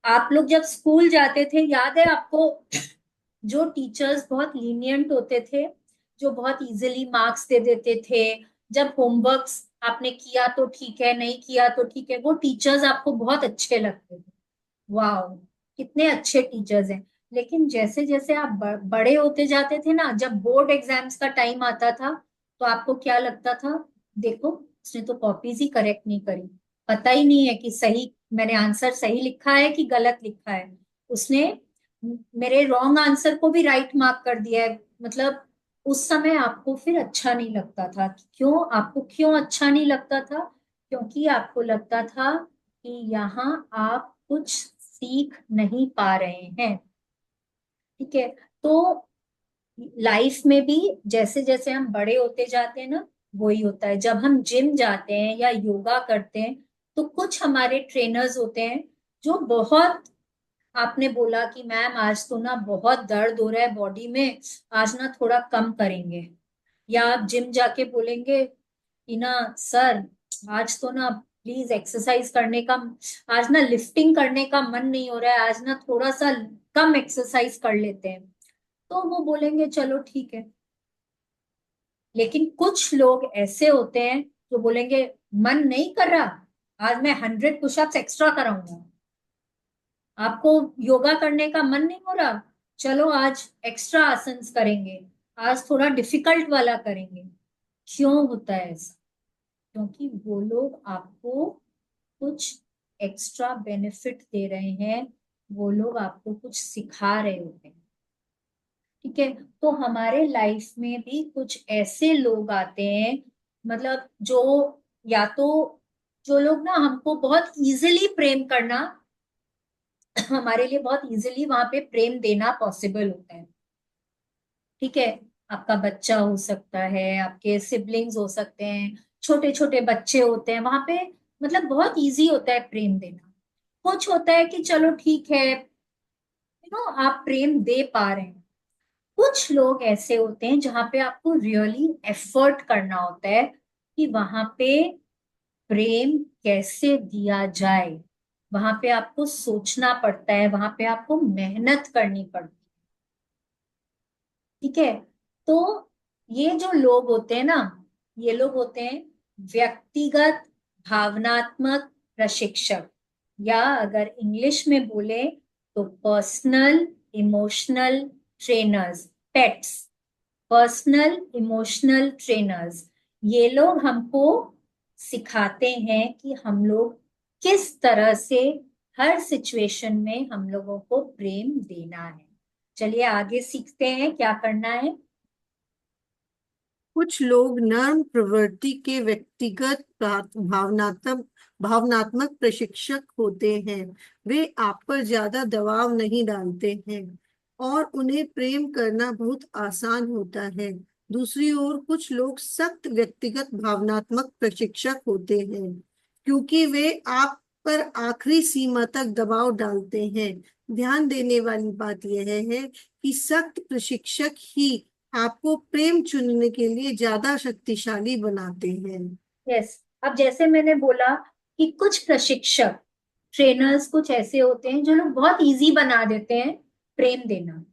आप लोग जब स्कूल जाते थे, याद है आपको, जो टीचर्स बहुत लीनियंट होते थे, जो बहुत इजीली मार्क्स दे देते थे, जब होमवर्क्स आपने किया तो ठीक है, नहीं किया तो ठीक है, वो टीचर्स आपको बहुत अच्छे लगते थे। वाह, कितने अच्छे टीचर्स हैं। लेकिन जैसे जैसे आप बड़े होते जाते थे ना, जब बोर्ड एग्जाम्स का टाइम आता था, तो आपको क्या लगता था, देखो उसने तो कॉपीज ही करेक्ट नहीं करी, पता ही नहीं है कि सही मैंने आंसर सही लिखा है कि गलत लिखा है, उसने मेरे रॉन्ग आंसर को भी राइट मार्क कर दिया है। मतलब उस समय आपको फिर अच्छा नहीं लगता था। क्यों आपको क्यों अच्छा नहीं लगता था? क्योंकि आपको लगता था कि यहाँ आप कुछ सीख नहीं पा रहे हैं। ठीक है। तो लाइफ में भी जैसे जैसे हम बड़े होते जाते हैं ना, वही होता है। जब हम जिम जाते हैं या योगा करते हैं, तो कुछ हमारे ट्रेनर्स होते हैं जो बहुत, आपने बोला कि मैम आज तो ना बहुत दर्द हो रहा है बॉडी में, आज ना थोड़ा कम करेंगे। या आप जिम जाके बोलेंगे कि ना सर, आज तो ना प्लीज एक्सरसाइज करने का, आज ना लिफ्टिंग करने का मन नहीं हो रहा है, आज ना थोड़ा सा कम एक्सरसाइज कर लेते हैं। तो वो बोलेंगे चलो ठीक है। लेकिन कुछ लोग ऐसे होते हैं जो बोलेंगे मन नहीं कर रहा, आज मैं 100 पुशअप्स एक्स्ट्रा कराऊंगा। आपको योगा करने का मन नहीं हो रहा, चलो आज एक्स्ट्रा आसन्स करेंगे, आज थोड़ा डिफिकल्ट वाला करेंगे। क्यों होता है ऐसा? क्योंकि वो लोग आपको कुछ एक्स्ट्रा बेनिफिट दे रहे हैं, वो लोग आपको कुछ सिखा रहे होते हैं। ठीक है। तो हमारे लाइफ में भी कुछ ऐसे लोग आते हैं, मतलब जो, या तो जो लोग ना हमको बहुत इजीली प्रेम करना, हमारे लिए बहुत इजीली वहां पे प्रेम देना पॉसिबल होता है। ठीक है। आपका बच्चा हो सकता है, आपके सिबलिंग्स हो सकते हैं, छोटे छोटे बच्चे होते हैं वहां पे, मतलब बहुत इजी होता है प्रेम देना। कुछ होता है कि चलो ठीक है, आप प्रेम दे पा रहे हैं। कुछ लोग ऐसे होते हैं जहां पे आपको रियली एफर्ट करना होता है कि वहां पे प्रेम कैसे दिया जाए। वहां पे आपको सोचना पड़ता है, वहां पे आपको मेहनत करनी पड़ती है। ठीक है। तो ये जो लोग होते हैं ना, ये लोग होते हैं व्यक्तिगत भावनात्मक प्रशिक्षक, या अगर इंग्लिश में बोले तो personal emotional trainers, pets, personal emotional trainers. ये लोग हमको सिखाते हैं कि हम लोग किस तरह से हर सिचुएशन में हम लोगों को प्रेम देना है। चलिए आगे सीखते हैं क्या करना है। कुछ लोग नर्म प्रवृत्ति के व्यक्तिगत भावनात्मक भावनात्मक प्रशिक्षक होते हैं। वे आप पर ज्यादा दबाव नहीं डालते हैं और उन्हें प्रेम करना बहुत आसान होता है। दूसरी ओर कुछ लोग सख्त व्यक्तिगत भावनात्मक प्रशिक्षक होते हैं, क्योंकि वे आप पर आखिरी सीमा तक दबाव डालते हैं। ध्यान देने वाली बात यह है कि सख्त प्रशिक्षक ही आपको प्रेम चुनने के लिए ज्यादा शक्तिशाली बनाते हैं। यस। अब जैसे मैंने बोला कि कुछ प्रशिक्षक, ट्रेनर्स कुछ ऐसे होते हैं जो लोग बहुत इजी बना देते हैं प्रेम देना।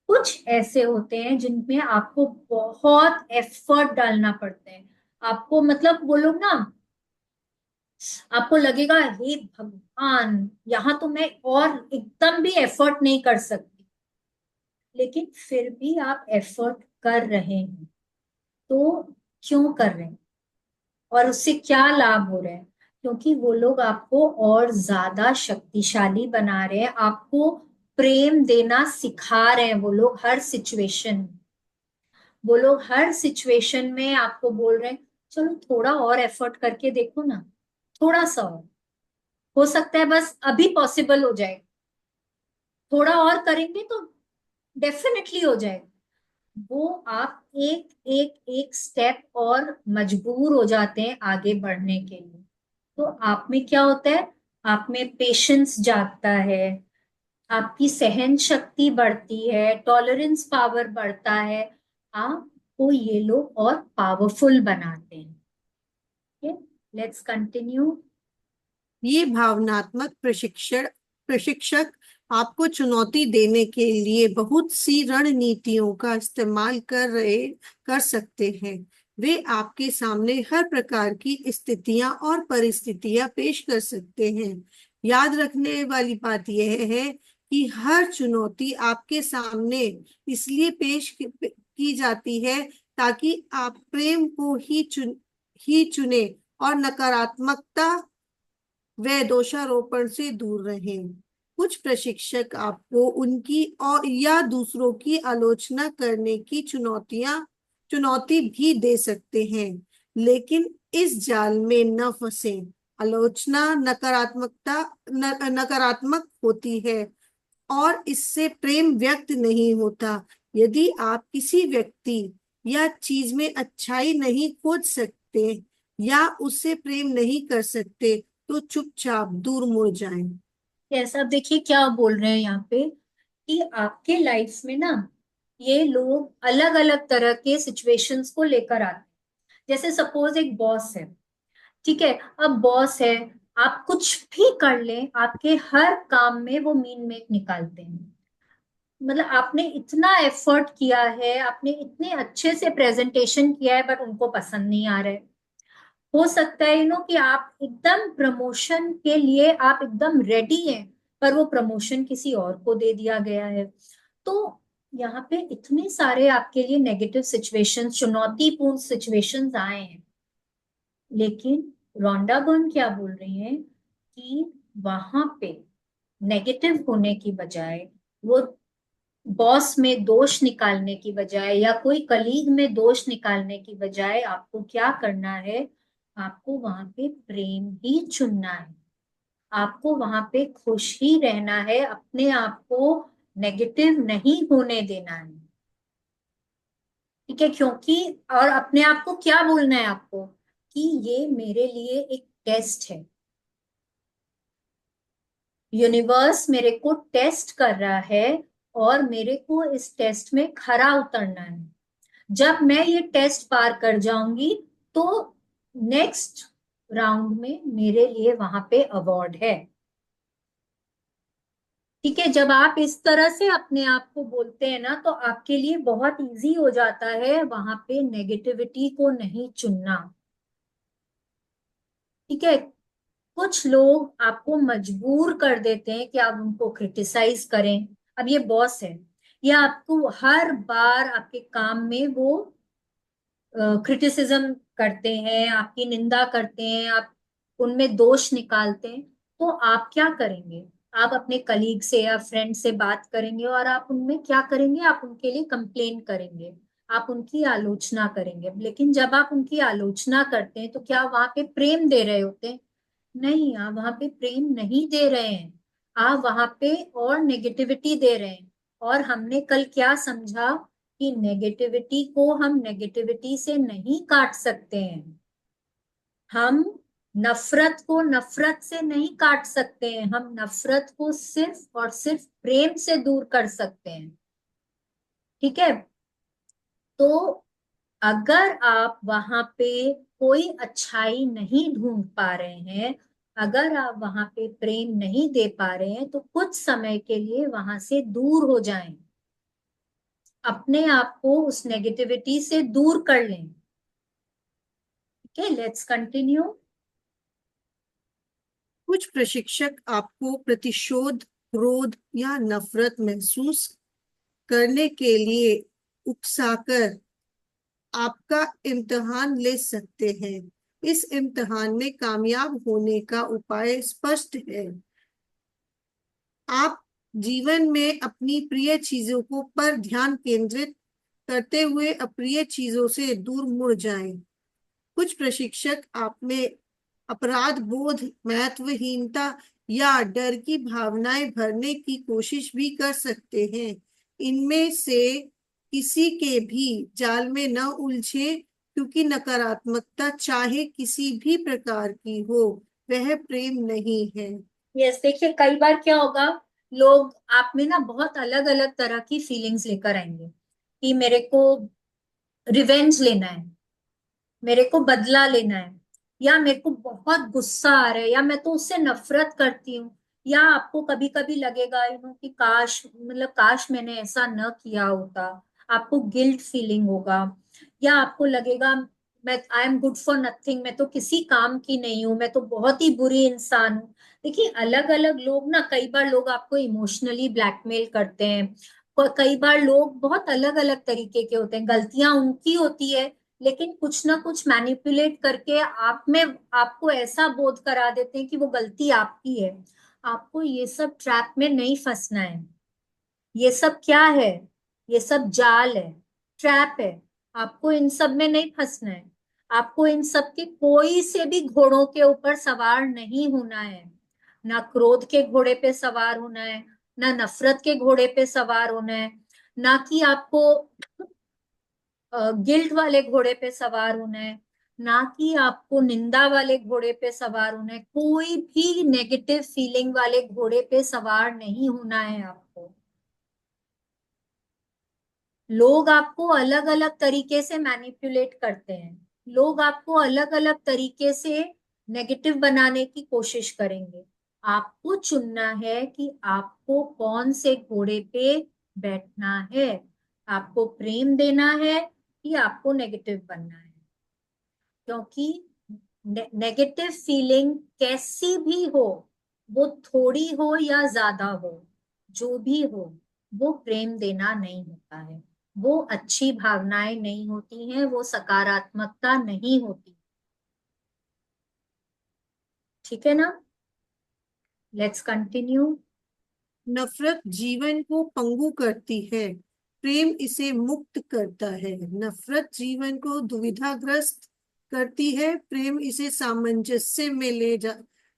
कुछ ऐसे होते हैं जिनमें आपको बहुत एफर्ट डालना पड़ता है। आपको मतलब वो लोग ना, आपको लगेगा हे भगवान, यहाँ तो मैं और एकदम भी एफर्ट नहीं कर सकती, लेकिन फिर भी आप एफर्ट कर रहे हैं। तो क्यों कर रहे हैं और उससे क्या लाभ हो रहे हैं? क्योंकि वो लोग आपको और ज्यादा शक्तिशाली बना रहे हैं, आपको प्रेम देना सिखा रहे हैं। वो लोग हर सिचुएशन में आपको बोल रहे हैं चलो थोड़ा और एफर्ट करके देखो ना, थोड़ा सा और, हो सकता है बस अभी पॉसिबल हो जाए, थोड़ा और करेंगे तो डेफिनेटली हो जाएगा। वो आप एक एक एक स्टेप और मजबूर हो जाते हैं आगे बढ़ने के लिए। तो आप में क्या होता है, आप में पेशेंस जागता है, आपकी सहन शक्ति बढ़ती है, टॉलरेंस पावर बढ़ता है, आपको ये लोग और पावरफुल बनाते हैं। Let's continue. ये भावनात्मक प्रशिक्षण प्रशिक्षक आपको चुनौती देने के लिए बहुत सी रणनीतियों का इस्तेमाल कर सकते हैं। वे आपके सामने हर प्रकार की स्थितियां और परिस्थितियां पेश कर सकते हैं। याद रखने वाली बात यह है कि हर चुनौती आपके सामने इसलिए पेश की जाती है ताकि आप प्रेम को ही चुने और नकारात्मकता वे दोषारोपण से दूर रहें। कुछ प्रशिक्षक आपको उनकी और या दूसरों की आलोचना करने की चुनौती भी दे सकते हैं, लेकिन इस जाल में न फंसे। आलोचना नकारात्मक होती है और इससे प्रेम व्यक्त नहीं होता। यदि आप किसी व्यक्ति या चीज में अच्छाई नहीं खोज सकते या उससे प्रेम नहीं कर सकते तो चुपचाप दूर मुड़ जाएं। ऐसा देखिए क्या बोल रहे हैं यहाँ पे कि आपके लाइफ में ना ये लोग अलग अलग तरह के सिचुएशंस को लेकर आते हैं। जैसे सपोज एक बॉस है, ठीक है। अब बॉस है, आप कुछ भी कर लें, आपके हर काम में वो मीन मेक निकालते हैं। मतलब आपने इतना एफर्ट किया है, आपने इतने अच्छे से प्रेजेंटेशन किया है, बट उनको पसंद नहीं आ रहा है। हो सकता है कि आप एकदम प्रमोशन के लिए आप एकदम रेडी हैं, पर वो प्रमोशन किसी और को दे दिया गया है। तो यहाँ पे इतने सारे आपके लिए नेगेटिव सिचुएशंस, चुनौतीपूर्ण सिचुएशंस आए हैं। लेकिन रोंडा बर्न क्या बोल रही हैं कि वहां पे नेगेटिव होने की बजाय, वो बॉस में दोष निकालने की बजाय या कोई कलीग में दोष निकालने की बजाय आपको क्या करना है, आपको वहां पे प्रेम ही चुनना है। आपको वहां पे खुश ही रहना है, अपने आप को नेगेटिव नहीं होने देना है। ठीक है, क्योंकि और अपने आप को क्या बोलना है आपको कि ये मेरे लिए एक टेस्ट है। यूनिवर्स मेरे को टेस्ट कर रहा है और मेरे को इस टेस्ट में खरा उतरना है। जब मैं ये टेस्ट पार कर जाऊंगी तो नेक्स्ट राउंड में मेरे लिए वहां पे अवार्ड है। ठीक है, जब आप इस तरह से अपने आप को बोलते हैं ना, तो आपके लिए बहुत इजी हो जाता है वहां पे नेगेटिविटी को नहीं चुनना। ठीक है, कुछ लोग आपको मजबूर कर देते हैं कि आप उनको क्रिटिसाइज करें। अब ये बॉस है, या आपको हर बार आपके काम में वो क्रिटिसिज्म करते हैं, आपकी निंदा करते हैं, आप उनमें दोष निकालते हैं। तो आप क्या करेंगे? आप अपने कलीग से या फ्रेंड से बात करेंगे और आप उनमें क्या करेंगे, आप उनके लिए कंप्लेन करेंगे, आप उनकी आलोचना करेंगे। लेकिन जब आप उनकी आलोचना करते हैं तो क्या वहां पे प्रेम दे रहे होते हैं? नहीं, आप वहां पे प्रेम नहीं दे रहे हैं, आप वहां पे और नेगेटिविटी दे रहे हैं। और हमने कल क्या समझा कि नेगेटिविटी को हम नेगेटिविटी से नहीं काट सकते हैं। हम नफरत को नफरत से नहीं काट सकते हैं, हम नफरत को सिर्फ और सिर्फ प्रेम से दूर कर सकते हैं। ठीक है, तो अगर आप वहां पे कोई अच्छाई नहीं ढूंढ पा रहे हैं, अगर आप वहां पे प्रेम नहीं दे पा रहे हैं, तो कुछ समय के लिए वहां से दूर हो जाएं। अपने आप को उस नेगेटिविटी से दूर कर लें। ठीक है, लेट्स कंटिन्यू। कुछ प्रशिक्षक आपको प्रतिशोध, क्रोध या नफरत महसूस करने के लिए उकसाकर आपका इम्तिहान ले सकते हैं। इस इम्तिहान में कामयाब होने का उपाय स्पष्ट है। आप जीवन में अपनी प्रिय चीजों को पर ध्यान केंद्रित करते हुए अप्रिय चीजों से दूर मुड़ जाएं। कुछ प्रशिक्षक आप में अपराध बोध, महत्वहीनता या डर की भावनाएं भरने की कोशिश भी कर सकते हैं। इनमें से किसी के भी जाल में न उलझे, क्योंकि नकारात्मकता चाहे किसी भी प्रकार की हो, वह प्रेम नहीं है। यस, देखिए कई बार क्या होगा, लोग आप में ना बहुत अलग अलग तरह की फीलिंग्स लेकर आएंगे कि मेरे को रिवेंज लेना है, मेरे को बदला लेना है, या मेरे को बहुत गुस्सा आ रहा है, या मैं तो उससे नफरत करती हूँ। या आपको कभी कभी लगेगा कि काश, मतलब काश मैंने ऐसा न किया होता। आपको गिल्ट फीलिंग होगा, या आपको लगेगा मैं I am good for nothing, मैं तो किसी काम की नहीं हूँ, मैं तो बहुत ही बुरी इंसान हूँ। देखिए अलग अलग लोग ना, कई बार लोग आपको इमोशनली ब्लैकमेल करते हैं, कई बार लोग बहुत अलग अलग तरीके के होते हैं, गलतियां उनकी होती है, लेकिन कुछ ना कुछ मैनिपुलेट करके आप में आपको ऐसा बोध करा देते हैं कि वो गलती आपकी है। आपको ये सब ट्रैप में नहीं फंसना है। ये सब क्या है? ये सब जाल है, ट्रैप है। आपको इन सब में नहीं फंसना है। आपको इन सब के कोई से भी घोड़ों के ऊपर सवार नहीं होना है। ना क्रोध के घोड़े पे सवार होना है, ना नफरत के घोड़े पे सवार होना है, ना कि आपको गिल्ट वाले घोड़े पे सवार होना है, ना कि आपको निंदा वाले घोड़े पे सवार होना है। कोई भी नेगेटिव फीलिंग वाले घोड़े पे सवार नहीं होना है आपको। लोग आपको अलग अलग तरीके से मैनिपुलेट करते हैं, लोग आपको अलग अलग तरीके से नेगेटिव बनाने की कोशिश करेंगे। आपको चुनना है कि आपको कौन से घोड़े पे बैठना है। आपको प्रेम देना है कि आपको नेगेटिव बनना है। क्योंकि नेगेटिव फीलिंग कैसी भी हो, वो थोड़ी हो या ज्यादा हो, जो भी हो, वो प्रेम देना नहीं होता है। वो अच्छी भावनाएं नहीं होती हैं, वो सकारात्मकता नहीं होती। ठीक है ना? Let's continue. नफरत जीवन को पंगु करती है, प्रेम इसे मुक्त करता है। नफरत जीवन को दुविधाग्रस्त करती है, प्रेम इसे सामंजस्य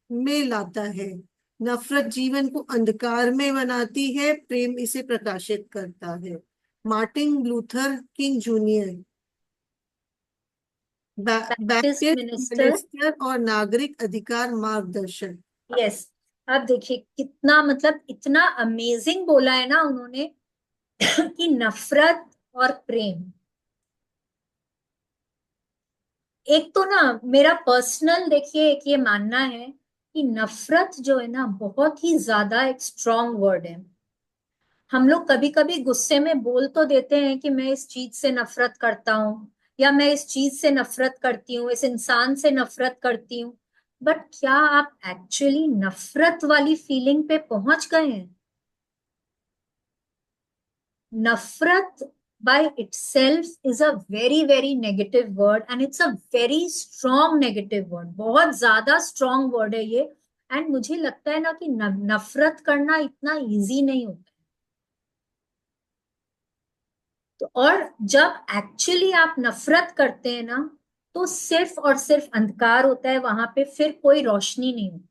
में लाता है। नफरत जीवन को अंधकार में बनाती है, प्रेम इसे प्रकाशित करता है। Martin Luther King junior, Baptist Baptist minister. Minister और नागरिक अधिकार मार्गदर्शक। यस। अब देखिए कितना, मतलब इतना अमेजिंग बोला है ना उन्होंने कि नफरत और प्रेम। एक तो ना मेरा पर्सनल देखिए एक ये मानना है कि नफरत जो है ना बहुत ही ज्यादा एक स्ट्रॉन्ग वर्ड है। हम लोग कभी कभी गुस्से में बोल तो देते हैं कि मैं इस चीज से नफरत करता हूँ, या मैं इस चीज से नफरत करती हूँ, इस इंसान से नफरत करती हूँ। बट क्या आप एक्चुअली नफरत वाली फीलिंग पे पहुंच गए हैं? नफरत by itself is a very very negative word, and it's a very strong negative word, बहुत ज्यादा strong word है ये। एंड मुझे लगता है ना कि नफरत करना इतना इजी नहीं होता। तो और जब एक्चुअली आप नफरत करते हैं ना, तो सिर्फ और सिर्फ अंधकार होता है वहां पे, फिर कोई रोशनी नहीं होती।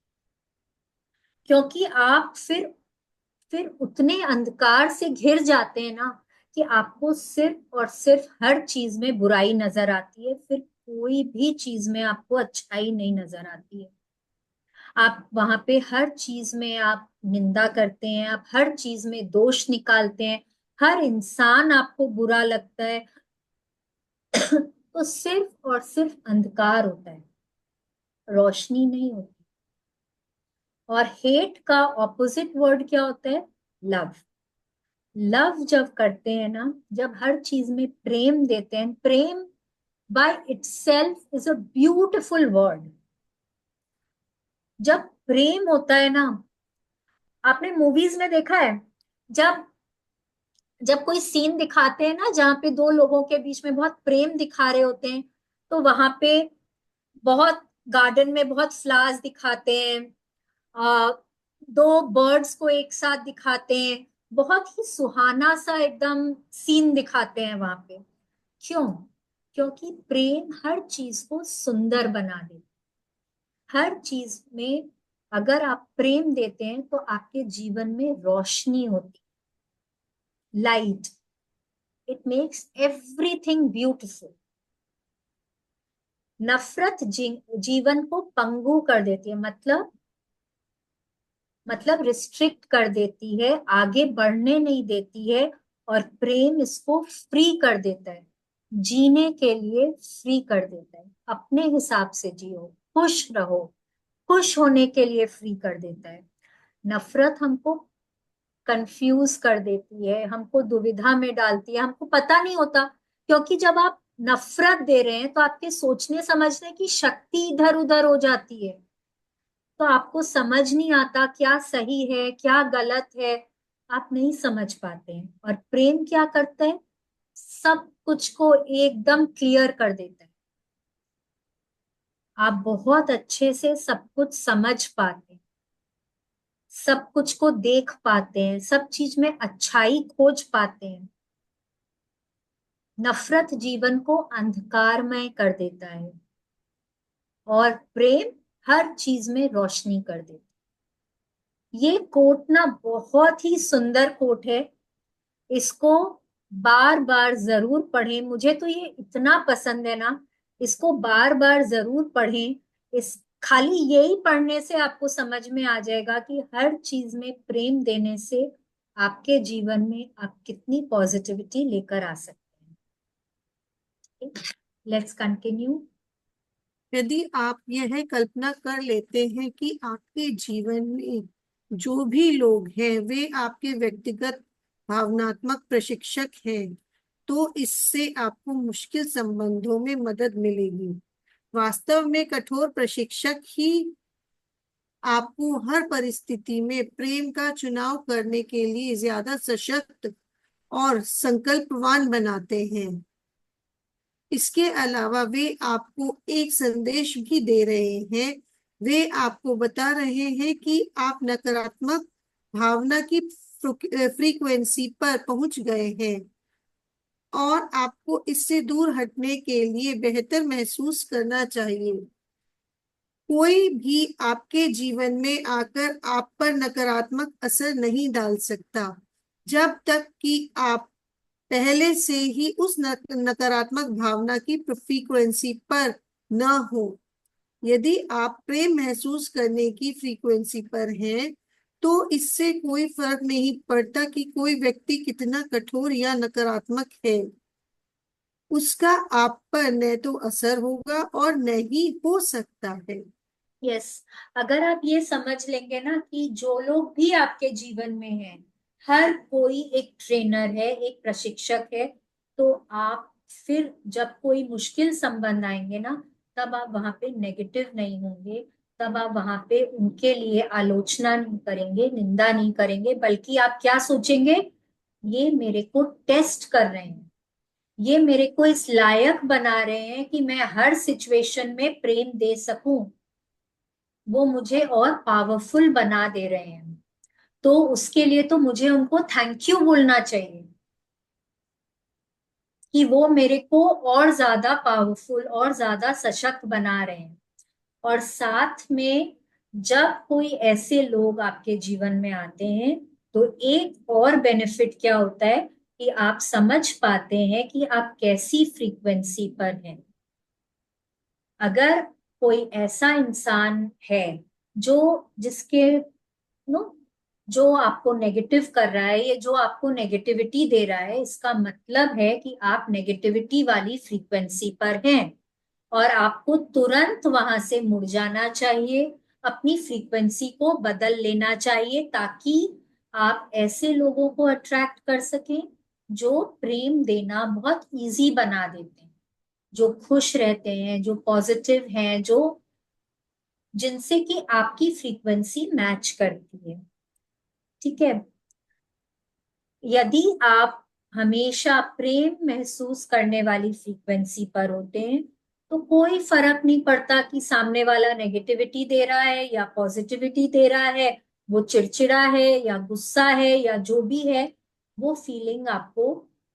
क्योंकि आप फिर उतने अंधकार से घिर जाते हैं ना कि आपको सिर्फ और सिर्फ हर चीज में बुराई नजर आती है, फिर कोई भी चीज में आपको अच्छाई नहीं नजर आती है। आप वहां पे हर चीज में आप निंदा करते हैं, आप हर चीज में दोष निकालते हैं, हर इंसान आपको बुरा लगता है। तो सिर्फ और सिर्फ अंधकार होता है, रोशनी नहीं होती। और हेट का ऑपोजिट वर्ड क्या होता है? लव। लव जब करते हैं ना, जब हर चीज में प्रेम देते हैं, prem by itself is a beautiful word. जब प्रेम होता है ना, आपने मूवीज में देखा है, जब जब कोई सीन दिखाते हैं ना जहाँ पे दो लोगों के बीच में बहुत प्रेम दिखा रहे होते हैं, तो वहां पे बहुत गार्डन में बहुत फ्लावर्स दिखाते हैं, आ, दो बर्ड्स को एक साथ दिखाते हैं, बहुत ही सुहाना सा एकदम सीन दिखाते हैं वहां पे। क्यों? क्योंकि प्रेम हर चीज को सुंदर बना देता है। हर चीज में अगर आप प्रेम देते हैं तो आपके जीवन में रोशनी होती, light. It makes everything beautiful. नफरत जीवन को पंगु कर देती है, मतलब रिस्ट्रिक्ट कर देती है, आगे बढ़ने नहीं देती है। और प्रेम इसको फ्री कर देता है, जीने के लिए फ्री कर देता है। अपने हिसाब से जियो, खुश रहो, खुश होने के लिए फ्री कर देता है। नफरत हमको कंफ्यूज कर देती है, हमको दुविधा में डालती है, हमको पता नहीं होता। क्योंकि जब आप नफरत दे रहे हैं तो आपके सोचने समझने की शक्ति इधर उधर हो जाती है, तो आपको समझ नहीं आता क्या सही है क्या गलत है, आप नहीं समझ पाते हैं। और प्रेम क्या करता है? सब कुछ को एकदम क्लियर कर देता है। आप बहुत अच्छे से सब कुछ समझ पाते हैं, सब कुछ को देख पाते हैं, सब चीज में अच्छाई खोज पाते हैं। नफरत जीवन को अंधकारमय कर देता है और प्रेम हर चीज में रोशनी कर देता है। ये कोट ना बहुत ही सुंदर कोट है। इसको बार बार जरूर पढ़ें। मुझे तो ये इतना पसंद है ना, इसको बार बार जरूर पढ़ें। इस खाली यही पढ़ने से आपको समझ में आ जाएगा कि हर चीज में प्रेम देने से आपके जीवन में आप कितनी पॉजिटिविटी लेकर आ सकते हैं। Let's continue. यदि आप यह कल्पना कर लेते हैं कि आपके जीवन में जो भी लोग हैं वे आपके व्यक्तिगत भावनात्मक प्रशिक्षक हैं, तो इससे आपको मुश्किल संबंधों में मदद मिलेगी। वास्तव में कठोर प्रशिक्षक ही आपको हर परिस्थिति में प्रेम का चुनाव करने के लिए ज्यादा सशक्त और संकल्पवान बनाते हैं। इसके अलावा वे आपको एक संदेश भी दे रहे हैं। वे आपको बता रहे हैं कि आप नकारात्मक भावना की फ्रीक्वेंसी पर पहुंच गए हैं और आपको इससे दूर हटने के लिए बेहतर महसूस करना चाहिए। कोई भी आपके जीवन में आकर आप पर नकारात्मक असर नहीं डाल सकता जब तक कि आप पहले से ही उस नकारात्मक भावना की फ्रीक्वेंसी पर न हो। यदि आप प्रेम महसूस करने की फ्रीक्वेंसी पर हैं, तो इससे कोई फर्क नहीं पड़ता कि कोई व्यक्ति कितना कठोर या नकारात्मक है। उसका आप पर न तो असर होगा और न ही हो सकता है। यस। अगर आप ये समझ लेंगे ना कि जो लोग भी आपके जीवन में हैं, हर कोई एक ट्रेनर है, एक प्रशिक्षक है, तो आप फिर जब कोई मुश्किल संबंध आएंगे ना, तब आप वहां पे नेगेटिव नहीं होंगे। तब आप वहां पे उनके लिए आलोचना नहीं करेंगे, निंदा नहीं करेंगे, बल्कि आप क्या सोचेंगे, ये मेरे को टेस्ट कर रहे हैं, ये मेरे को इस लायक बना रहे हैं कि मैं हर सिचुएशन में प्रेम दे सकूं, वो मुझे और पावरफुल बना दे रहे हैं। तो उसके लिए तो मुझे उनको थैंक यू बोलना चाहिए कि वो मेरे को और ज्यादा पावरफुल और ज्यादा सशक्त बना रहे हैं। और साथ में जब कोई ऐसे लोग आपके जीवन में आते हैं, तो एक और बेनिफिट क्या होता है कि आप समझ पाते हैं कि आप कैसी फ्रीक्वेंसी पर हैं। अगर कोई ऐसा इंसान है जो जिसके नो जो आपको नेगेटिव कर रहा है, ये जो आपको नेगेटिविटी दे रहा है, इसका मतलब है कि आप नेगेटिविटी वाली फ्रीक्वेंसी पर हैं और आपको तुरंत वहां से मुड़ जाना चाहिए, अपनी फ्रीक्वेंसी को बदल लेना चाहिए, ताकि आप ऐसे लोगों को अट्रैक्ट कर सकें जो प्रेम देना बहुत इजी बना देते हैं, जो खुश रहते हैं, जो पॉजिटिव हैं, जो जिनसे कि आपकी फ्रीक्वेंसी मैच करती है। ठीक है। यदि आप हमेशा प्रेम महसूस करने वाली फ्रीक्वेंसी पर होते हैं, तो कोई फर्क नहीं पड़ता कि सामने वाला नेगेटिविटी दे रहा है या पॉजिटिविटी दे रहा है, वो चिड़चिड़ा है या गुस्सा है या जो भी है, वो फीलिंग आपको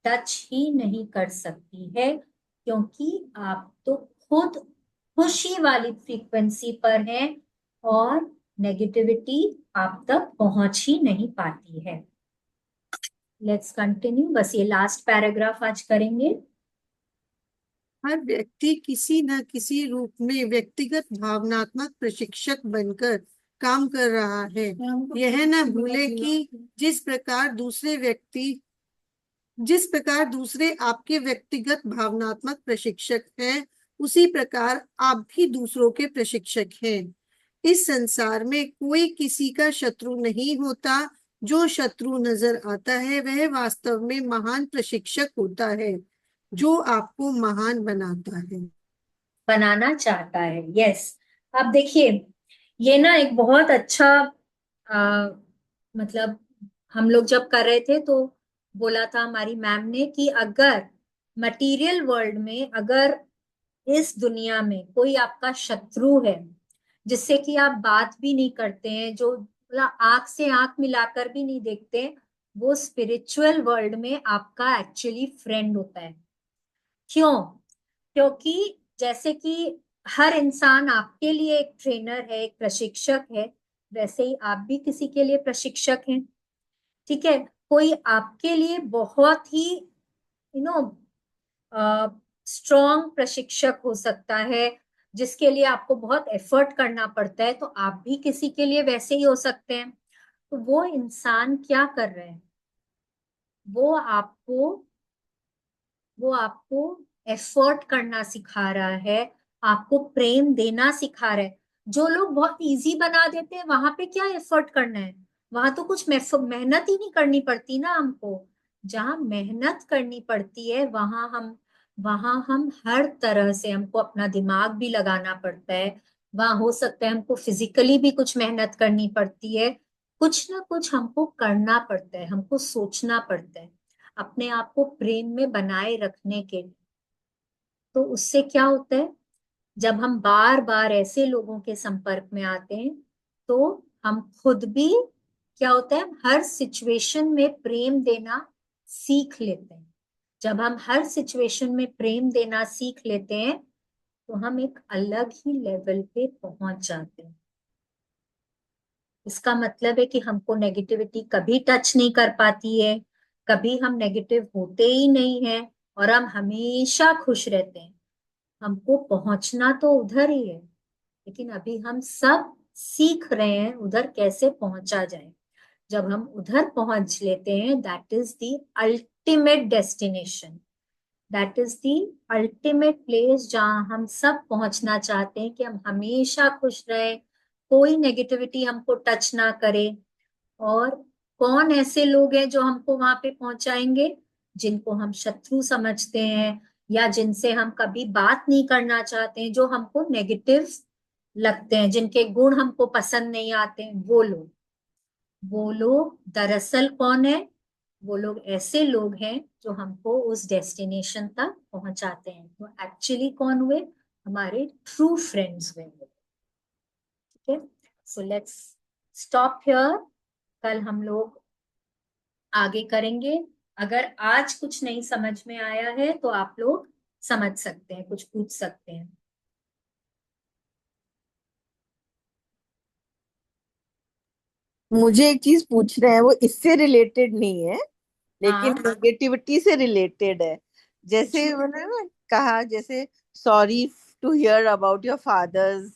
टच ही नहीं कर सकती है, क्योंकि आप तो खुद खुशी वाली फ्रीक्वेंसी पर हैं और नेगेटिविटी आप तक पहुंच ही नहीं पाती है। Let's continue. बस ये लास्ट पैराग्राफ आज करेंगे। हर व्यक्ति किसी न किसी रूप में व्यक्तिगत भावनात्मक प्रशिक्षक बनकर काम कर रहा है। यह न भूले कि जिस प्रकार दूसरे आपके व्यक्तिगत भावनात्मक प्रशिक्षक हैं, उसी प्रकार आप भी दूसरों के प्रशिक्षक हैं। इस संसार में कोई किसी का शत्रु नहीं होता। जो शत्रु नजर आता है वह वास्तव में महान प्रशिक्षक होता है, जो आपको महान बनाता है, बनाना चाहता है। यस। अब देखिए, ये ना एक बहुत अच्छा आ, मतलब हम लोग जब कर रहे थे तो बोला था हमारी मैम ने कि अगर मटेरियल वर्ल्ड में, अगर इस दुनिया में कोई आपका शत्रु है जिससे कि आप बात भी नहीं करते हैं, जो मतलब आंख से आंख मिलाकर भी नहीं देखते, वो स्पिरिचुअल वर्ल्ड में आपका एक्चुअली फ्रेंड होता है। क्यों? क्योंकि जैसे कि हर इंसान आपके लिए एक ट्रेनर है, एक प्रशिक्षक है, वैसे ही आप भी किसी के लिए प्रशिक्षक हैं। ठीक है। कोई आपके लिए बहुत ही यू नो स्ट्रॉन्ग प्रशिक्षक हो सकता है, जिसके लिए आपको बहुत एफर्ट करना पड़ता है, तो आप भी किसी के लिए वैसे ही हो सकते हैं। तो वो इंसान क्या कर रहे हैं, वो आपको वो आपको एफर्ट करना सिखा रहा है, आपको प्रेम देना सिखा रहा है। जो लोग बहुत इजी बना देते हैं, वहां पे क्या एफर्ट करना है? वहां तो कुछ मेहनत ही नहीं करनी पड़ती ना हमको। जहाँ मेहनत करनी पड़ती है, वहां हम हर तरह से, हमको अपना दिमाग भी लगाना पड़ता है। वहां हो सकता है हमको फिजिकली भी कुछ मेहनत करनी पड़ती है। कुछ ना कुछ हमको करना पड़ता है, हमको सोचना पड़ता है अपने आप को प्रेम में बनाए रखने के लिए। तो उससे क्या होता है, जब हम बार बार ऐसे लोगों के संपर्क में आते हैं, तो हम खुद भी, क्या होता है, हम हर सिचुएशन में प्रेम देना सीख लेते हैं। जब हम हर सिचुएशन में प्रेम देना सीख लेते हैं, तो हम एक अलग ही लेवल पे पहुंच जाते हैं। इसका मतलब है कि हमको नेगेटिविटी कभी टच नहीं कर पाती है, कभी हम नेगेटिव होते ही नहीं है, और हम हमेशा खुश रहते हैं। हमको पहुंचना तो उधर ही है, लेकिन अभी हम सब सीख रहे हैं उधर कैसे पहुंचा जाए। जब हम उधर पहुंच लेते हैं, that is the ultimate destination, that is the ultimate place जहां हम सब पहुंचना चाहते हैं, कि हम हमेशा खुश रहे, कोई नेगेटिविटी हमको टच ना करे। और कौन ऐसे लोग हैं जो हमको वहां पे पहुंचाएंगे? जिनको हम शत्रु समझते हैं, या जिनसे हम कभी बात नहीं करना चाहते हैं, जो हमको नेगेटिव लगते हैं, जिनके गुण हमको पसंद नहीं आते हैं, वो लोग दरअसल कौन है? वो लोग ऐसे लोग हैं जो हमको उस डेस्टिनेशन तक पहुंचाते हैं। तो एक्चुअली कौन हुए? हमारे ट्रू फ्रेंड्स हुए। ठीक है। So let's stop here. कल हम लोग आगे करेंगे। अगर आज कुछ नहीं समझ में आया है, तो आप लोग समझ सकते हैं, कुछ पूछ सकते हैं। मुझे एक चीज पूछ रहे हैं, वो इससे रिलेटेड नहीं है लेकिन हाँ, नेगेटिविटी से रिलेटेड है। जैसे पूछिए। मैंने ना कहा, जैसे sorry to hear about your father's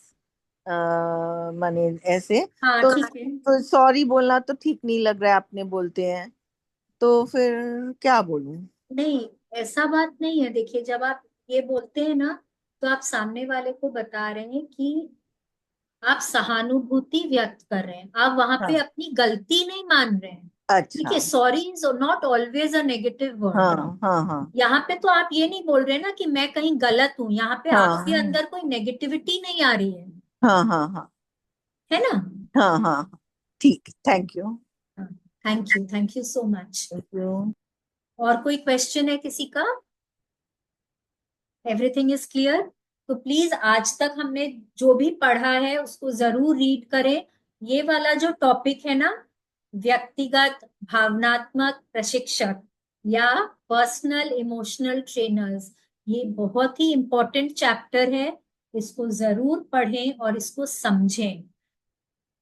money, ऐसे हाँ, तो ठीक है। सॉरी बोलना तो ठीक नहीं लग रहा है, आपने बोलते हैं, तो फिर क्या बोलूं? नहीं, ऐसा बात नहीं है। देखिए, जब आप ये बोलते हैं ना, तो आप सामने वाले को बता रहे हैं कि आप सहानुभूति व्यक्त कर रहे हैं, आप वहां पे हाँ। अपनी गलती नहीं मान रहे हैं। अच्छा। देखिए, sorry is not always a negative word. हाँ हाँ हाँ यहाँ पे तो आप ये नहीं बोल रहे ना कि मैं कहीं गलत हूं, यहाँ पे आपके हाँ अंदर कोई नेगेटिविटी नहीं आ रही हाँ हाँ हाँ है ना? हाँ हाँ हाँ। ठीक, thank you. Thank you so much. Thank you. और कोई क्वेश्चन है किसी का? Everything is clear? तो प्लीज, आज तक हमने जो भी पढ़ा है उसको जरूर रीड करें। ये वाला जो टॉपिक है ना, व्यक्तिगत भावनात्मक प्रशिक्षक या पर्सनल इमोशनल ट्रेनर्स, ये बहुत ही इंपॉर्टेंट चैप्टर है। इसको जरूर पढ़ें और इसको समझें,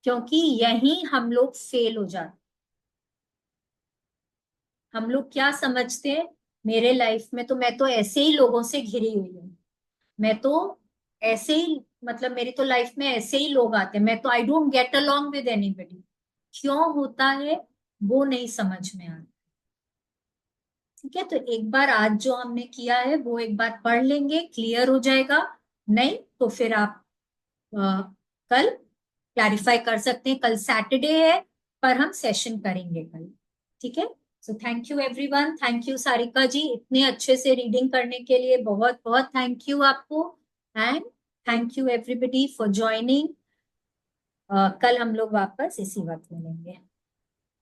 क्योंकि यहीं हम लोग फेल हो जाते। हम लोग क्या समझते हैं, मेरे लाइफ में तो मैं तो ऐसे ही लोगों से घिरी हुई हूँ, मैं तो ऐसे ही, मतलब मेरी तो लाइफ में ऐसे ही लोग आते हैं, मैं तो I don't get along with anybody. क्यों होता है, वो नहीं समझ में आता। ठीक है, तो एक बार आज जो हमने किया है वो एक बार पढ़ लेंगे, क्लियर हो जाएगा। नहीं तो फिर आप अ, कल क्लैरिफाई कर सकते हैं। कल सैटरडे है, पर हम सेशन करेंगे कल। ठीक है। So thank you everyone, thank you Sarika ji, इतने अच्छे से रीडिंग करने के लिए बहुत बहुत थैंक यू आपको। And thank you everybody for joining. कल हम लोग वापस इसी वक्त मिलेंगे।